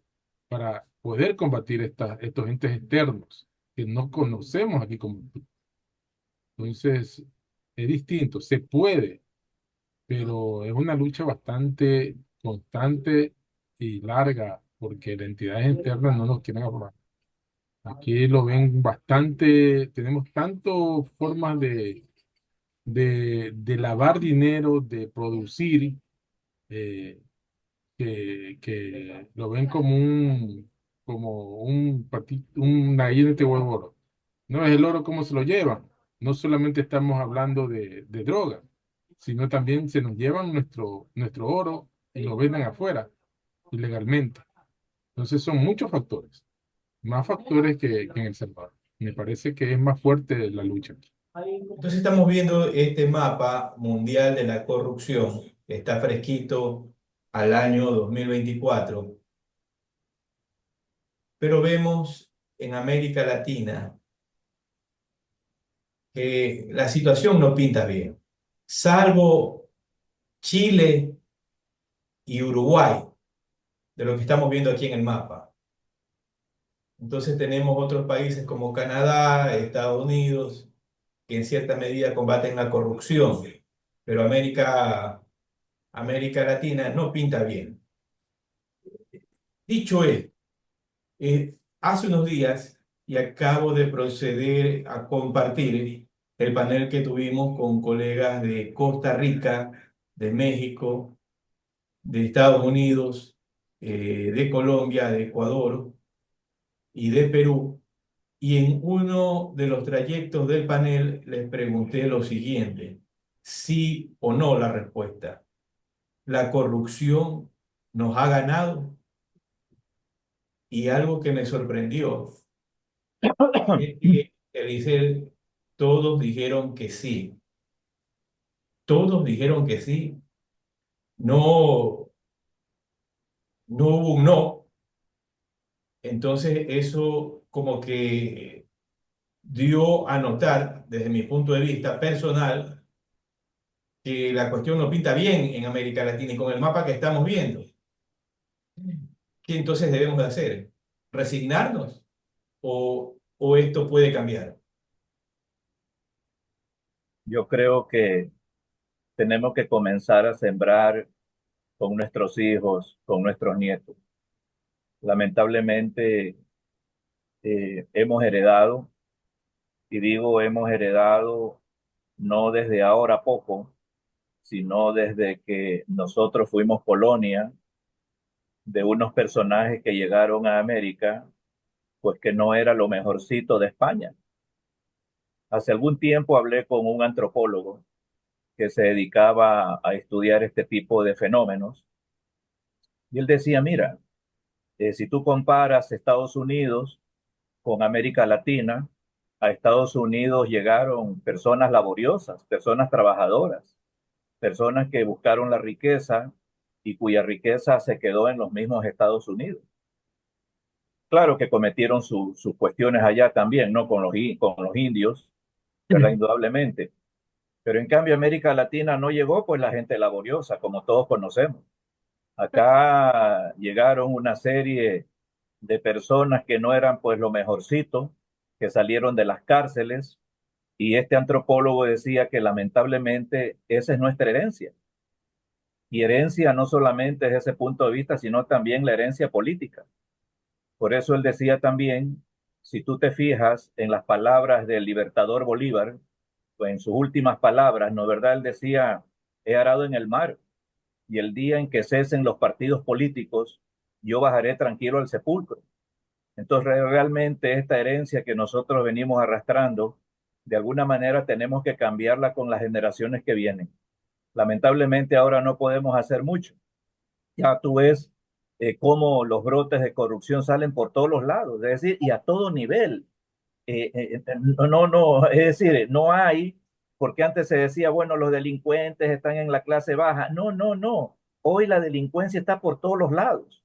para poder combatir estos entes externos que no conocemos aquí como tú. Entonces, es distinto, se puede, pero es una lucha bastante constante y larga porque las entidades internas no nos quieren aprobar. Aquí lo ven bastante, tenemos tanto formas de lavar dinero, de producir, eh, que lo ven como una gallina de huevo de oro. No es el oro como se lo llevan. No solamente estamos hablando de droga, sino también se nos llevan nuestro oro y lo venden afuera ilegalmente. Entonces son muchos factores, más factores que en El Salvador. Me parece que es más fuerte la lucha aquí. Entonces estamos viendo este mapa mundial de la corrupción, que está fresquito al año 2024, pero vemos en América Latina que la situación no pinta bien, salvo Chile y Uruguay, de lo que estamos viendo aquí en el mapa. Entonces tenemos otros países como Canadá, Estados Unidos, que en cierta medida combaten la corrupción, pero América Latina no pinta bien. Dicho esto, hace unos días y acabo de proceder a compartir el panel que tuvimos con colegas de Costa Rica, de México, de Estados Unidos, de Colombia, de Ecuador y de Perú. Y en uno de los trayectos del panel les pregunté lo siguiente: sí o no la respuesta. ¿La corrupción nos ha ganado? Y algo que me sorprendió es que, Eliezer, todos dijeron que sí. Todos dijeron que sí. No, no hubo un no. Entonces eso como que dio a notar, desde mi punto de vista personal, que la cuestión no pinta bien en América Latina y con el mapa que estamos viendo. ¿Qué entonces debemos de hacer? ¿Resignarnos o esto puede cambiar? Yo creo que tenemos que comenzar a sembrar con nuestros hijos, con nuestros nietos. Lamentablemente hemos heredado, y digo hemos heredado no desde ahora poco, sino desde que nosotros fuimos colonia de unos personajes que llegaron a América, pues que no era lo mejorcito de España. Hace algún tiempo hablé con un antropólogo que se dedicaba a estudiar este tipo de fenómenos, y él decía, mira, si tú comparas Estados Unidos con América Latina, a Estados Unidos llegaron personas laboriosas, personas trabajadoras, personas que buscaron la riqueza y cuya riqueza se quedó en los mismos Estados Unidos. Claro que cometieron sus cuestiones allá también, ¿no? Con los indios, ¿verdad? Indudablemente. Pero en cambio América Latina no llegó pues la gente laboriosa, como todos conocemos. Acá llegaron una serie de personas que no eran pues lo mejorcito, que salieron de las cárceles, y este antropólogo decía que lamentablemente esa es nuestra herencia. Y herencia no solamente es ese punto de vista, sino también la herencia política. Por eso él decía también, si tú te fijas en las palabras del libertador Bolívar, pues en sus últimas palabras, ¿no verdad? Él decía, he arado en el mar, y el día en que cesen los partidos políticos, yo bajaré tranquilo al sepulcro. Entonces, realmente esta herencia que nosotros venimos arrastrando, de alguna manera tenemos que cambiarla con las generaciones que vienen. Lamentablemente ahora no podemos hacer mucho. Ya tú ves cómo los brotes de corrupción salen por todos los lados, es decir, y a todo nivel. No, es decir, no hay, porque antes se decía, bueno, los delincuentes están en la clase baja. No. Hoy la delincuencia está por todos los lados.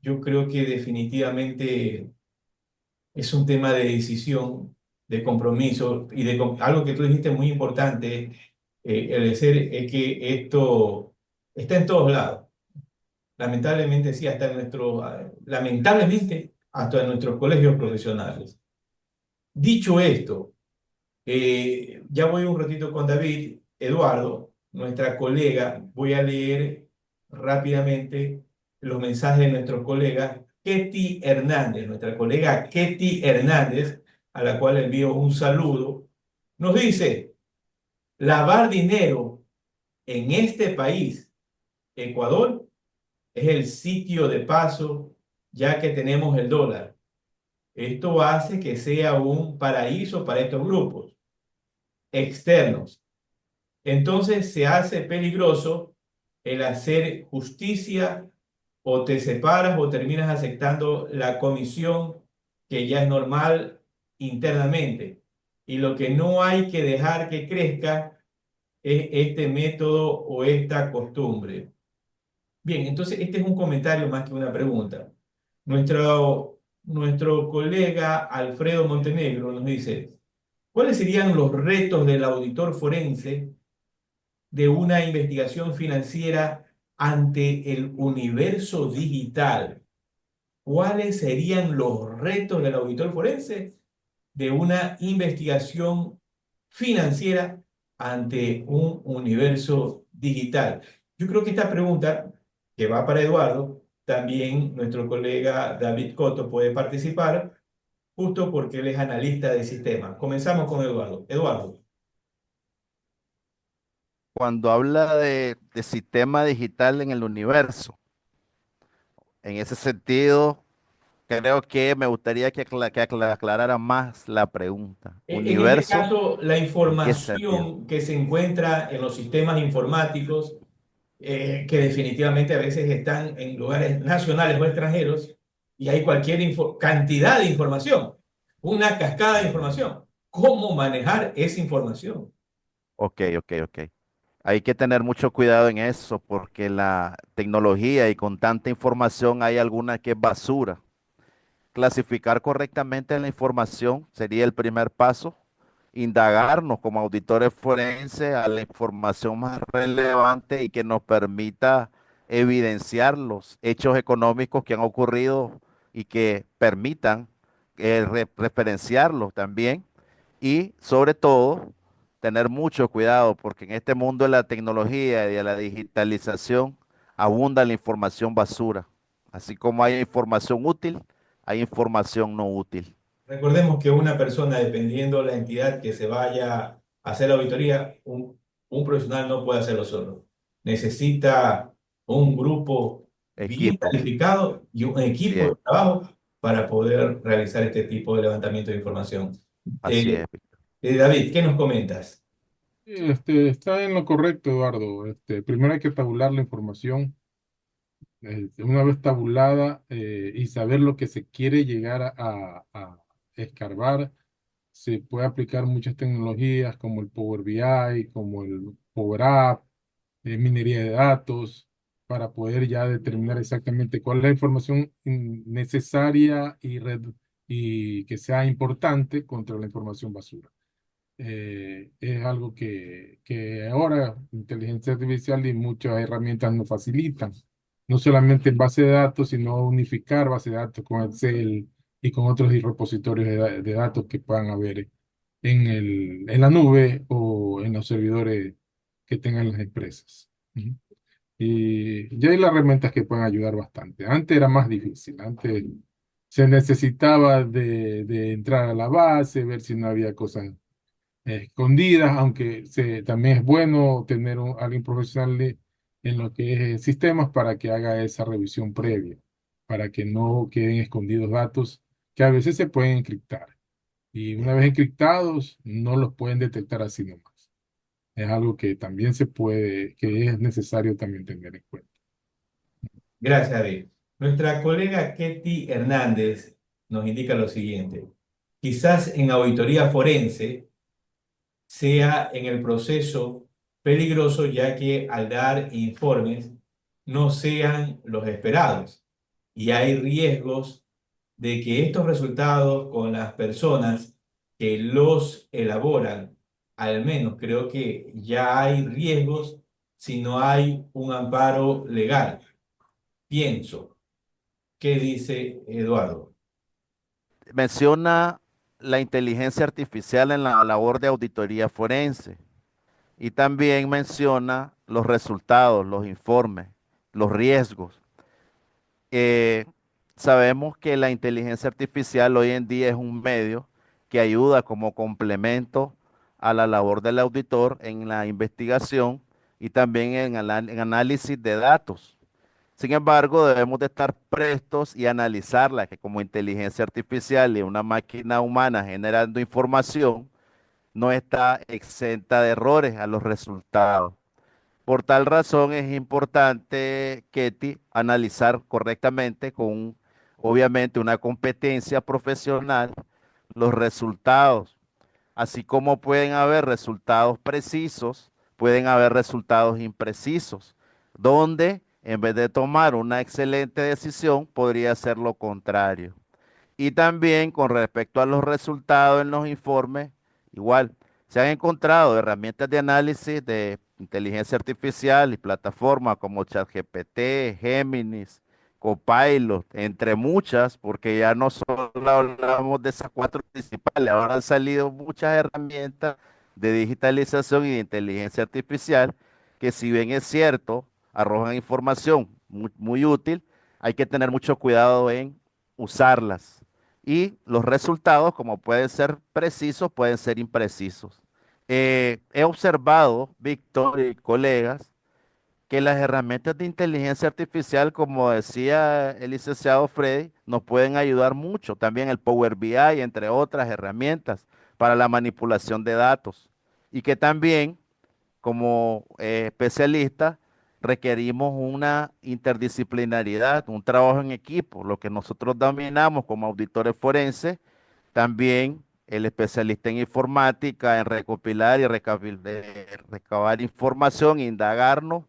Yo creo que definitivamente es un tema de decisión, de compromiso y de algo que tú dijiste muy importante, el decir es que esto está en todos lados. Lamentablemente sí, lamentablemente hasta en nuestros colegios profesionales. Dicho esto, ya voy un ratito con David. Eduardo, nuestra colega, voy a leer rápidamente los mensajes de nuestro colega Ketty Hernández, nuestra colega Ketty Hernández, a la cual envío un saludo. Nos dice, lavar dinero en este país, Ecuador, es el sitio de paso, ya que tenemos el dólar. Esto hace que sea un paraíso para estos grupos externos. Entonces se hace peligroso el hacer justicia, o te separas o terminas aceptando la comisión que ya es normal internamente. Y lo que no hay que dejar que crezca es este método o esta costumbre. Bien, entonces este es un comentario más que una pregunta. Nuestro colega Alfredo Montenegro nos dice, ¿cuáles serían los retos del auditor forense de una investigación financiera ante el universo digital? ¿Cuáles serían los retos del auditor forense de una investigación financiera ante un universo digital? Yo creo que esta pregunta, que va para Eduardo, también nuestro colega David Coto puede participar, justo porque él es analista de sistemas. Comenzamos con Eduardo. Eduardo. Cuando habla de sistema digital en el universo, en ese sentido, creo que me gustaría que aclarara más la pregunta. En este ¿Universo caso, la en qué sentido? información que se encuentra en los sistemas informáticos, que definitivamente a veces están en lugares nacionales o extranjeros, y hay cualquier cantidad de información, una cascada de información. ¿Cómo manejar esa información? Ok. Hay que tener mucho cuidado en eso porque la tecnología y con tanta información hay alguna que es basura. Clasificar correctamente la información sería el primer paso. Indagarnos como auditores forenses a la información más relevante y que nos permita evidenciar los hechos económicos que han ocurrido y que permitan referenciarlos también y sobre todo tener mucho cuidado porque en este mundo de la tecnología y de la digitalización abunda la información basura. Así como hay información útil, hay información no útil. Recordemos que una persona, dependiendo la entidad que se vaya a hacer la auditoría, un profesional no puede hacerlo solo. Necesita un grupo bien Equipo, calificado y un así equipo es, de trabajo para poder realizar este tipo de levantamiento de información. así es. David, ¿qué nos comentas? Está en lo correcto, Eduardo. Primero hay que tabular la información. Una vez tabulada y saber lo que se quiere llegar a escarbar, se puede aplicar muchas tecnologías como el Power BI, como el Power App, minería de datos, para poder ya determinar exactamente cuál es la información necesaria y que sea importante contra la información basura. Es algo que ahora inteligencia artificial y muchas herramientas nos facilitan, no solamente en base de datos, sino unificar base de datos con Excel y con otros repositorios de datos que puedan haber en la nube o en los servidores que tengan las empresas. Ujú. Y ya hay las herramientas que pueden ayudar bastante. Antes era más difícil, antes se necesitaba de entrar a la base, ver si no había cosas escondidas, aunque también es bueno tener alguien profesional en lo que es sistemas para que haga esa revisión previa, para que no queden escondidos datos que a veces se pueden encriptar. Y una vez encriptados, no los pueden detectar así nomás. Es algo que también se puede, que es necesario también tener en cuenta. Gracias, David. Nuestra colega Ketty Hernández nos indica lo siguiente. Quizás en auditoría forense sea en el proceso peligroso, ya que al dar informes no sean los esperados y hay riesgos de que estos resultados con las personas que los elaboran, al menos creo que ya hay riesgos si no hay un amparo legal. Pienso, ¿qué dice Eduardo? Menciona la inteligencia artificial en la labor de auditoría forense y también menciona los resultados, los informes, los riesgos. Eh, Sabemos que la inteligencia artificial hoy en día es un medio que ayuda como complemento a la labor del auditor en la investigación y también en análisis de datos. Sin embargo, debemos de estar prestos y analizarla, que como inteligencia artificial y una máquina humana generando información, no está exenta de errores a los resultados. Por tal razón es importante, Ketty, analizar correctamente con, obviamente, una competencia profesional los resultados. Así como pueden haber resultados precisos, pueden haber resultados imprecisos, donde en vez de tomar una excelente decisión, podría ser lo contrario. Y también con respecto a los resultados en los informes, igual, se han encontrado herramientas de análisis de inteligencia artificial y plataformas como ChatGPT, Géminis, Copilot, entre muchas, porque ya no solo hablamos de esas cuatro principales, ahora han salido muchas herramientas de digitalización y de inteligencia artificial que si bien es cierto, arrojan información muy útil, hay que tener mucho cuidado en usarlas y los resultados, como pueden ser precisos, pueden ser imprecisos. He observado, Víctor y colegas, que las herramientas de inteligencia artificial, como decía el licenciado Freddy, nos pueden ayudar mucho. También el Power BI, entre otras herramientas, para la manipulación de datos. Y que también como especialistas requerimos una interdisciplinaridad, un trabajo en equipo, lo que nosotros dominamos como auditores forenses, también el especialista en informática, en recopilar y recabar información, indagarnos,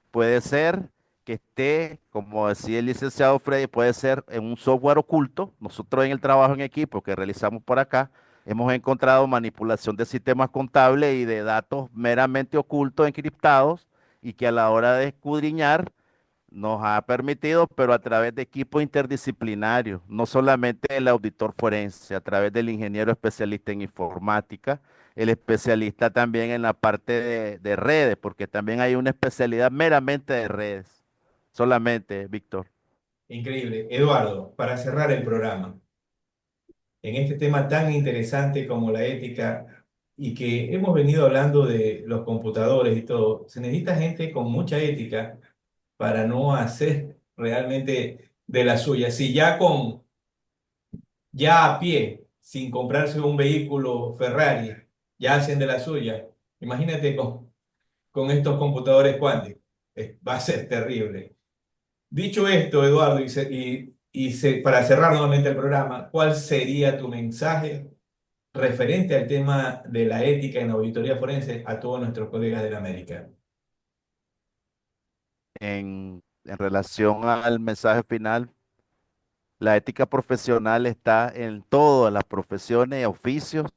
puede ser que esté, como decía el licenciado Freddy, puede ser en un software oculto. Nosotros en el trabajo en equipo que realizamos por acá, hemos encontrado manipulación de sistemas contables y de datos meramente ocultos, encriptados, y que a la hora de escudriñar nos ha permitido, pero a través de equipos interdisciplinarios, no solamente el auditor forense, a través del ingeniero especialista en informática, el especialista también en la parte de redes, porque también hay una especialidad meramente de redes, solamente, Víctor. Increíble. Eduardo, para cerrar el programa, en este tema tan interesante como la ética y que hemos venido hablando de los computadores y todo, se necesita gente con mucha ética para no hacer realmente de la suya. Si ya a pie, sin comprarse un vehículo Ferrari, ya hacen de la suya, imagínate con estos computadores cuánticos. Va a ser terrible. Dicho esto, Eduardo, para cerrar nuevamente el programa, ¿cuál sería tu mensaje referente al tema de la ética en la auditoría forense a todos nuestros colegas de la América? En relación al mensaje final, la ética profesional está en todas las profesiones y oficios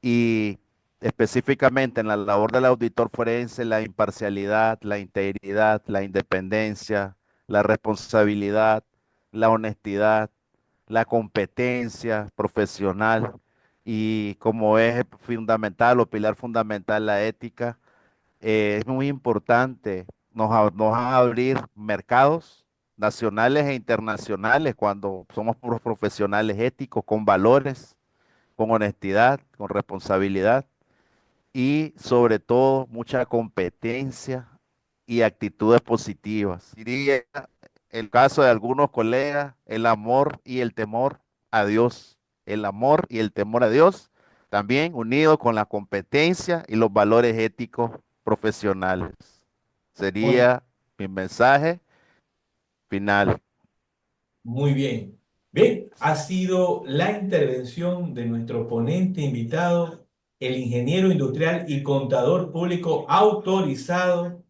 y específicamente en la labor del auditor forense, la imparcialidad, la integridad, la independencia, la responsabilidad, la honestidad, la competencia profesional y como eje fundamental o pilar fundamental la ética, es muy importante. Nos van a abrir mercados nacionales e internacionales cuando somos puros profesionales éticos, con valores, con honestidad, con responsabilidad y sobre todo mucha competencia y actitudes positivas. Diría el caso de algunos colegas, el amor y el temor a Dios. El amor y el temor a Dios, también unido con la competencia y los valores éticos profesionales. Muy, Sería mi mensaje final. muy bien. Bien, ha sido la intervención de nuestro ponente invitado, el ingeniero industrial y contador público autorizado,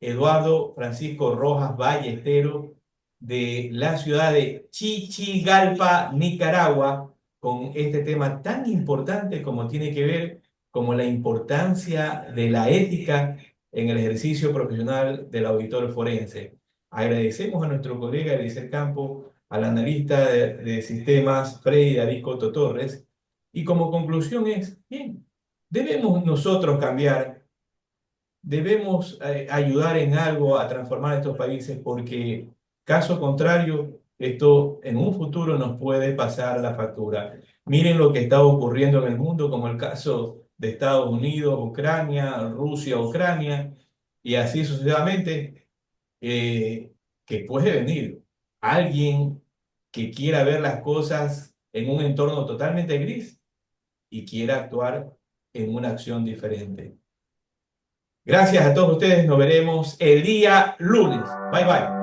Eduardo Francisco Rojas Ballestero, de la ciudad de Chichigalpa, Nicaragua, con este tema tan importante como tiene que ver como la importancia de la ética en el ejercicio profesional del auditor forense. Agradecemos a nuestro colega Eliezer Campo, al analista de sistemas Freddy David Coto Torres, y como conclusión es, bien, debemos nosotros cambiar, debemos ayudar en algo a transformar estos países porque caso contrario, esto en un futuro nos puede pasar la factura. Miren lo que está ocurriendo en el mundo, como el caso de Estados Unidos, Ucrania, Rusia, Ucrania, y así sucesivamente, que puede venir alguien que quiera ver las cosas en un entorno totalmente gris y quiera actuar en una acción diferente. Gracias a todos ustedes, nos veremos el día lunes. Bye bye.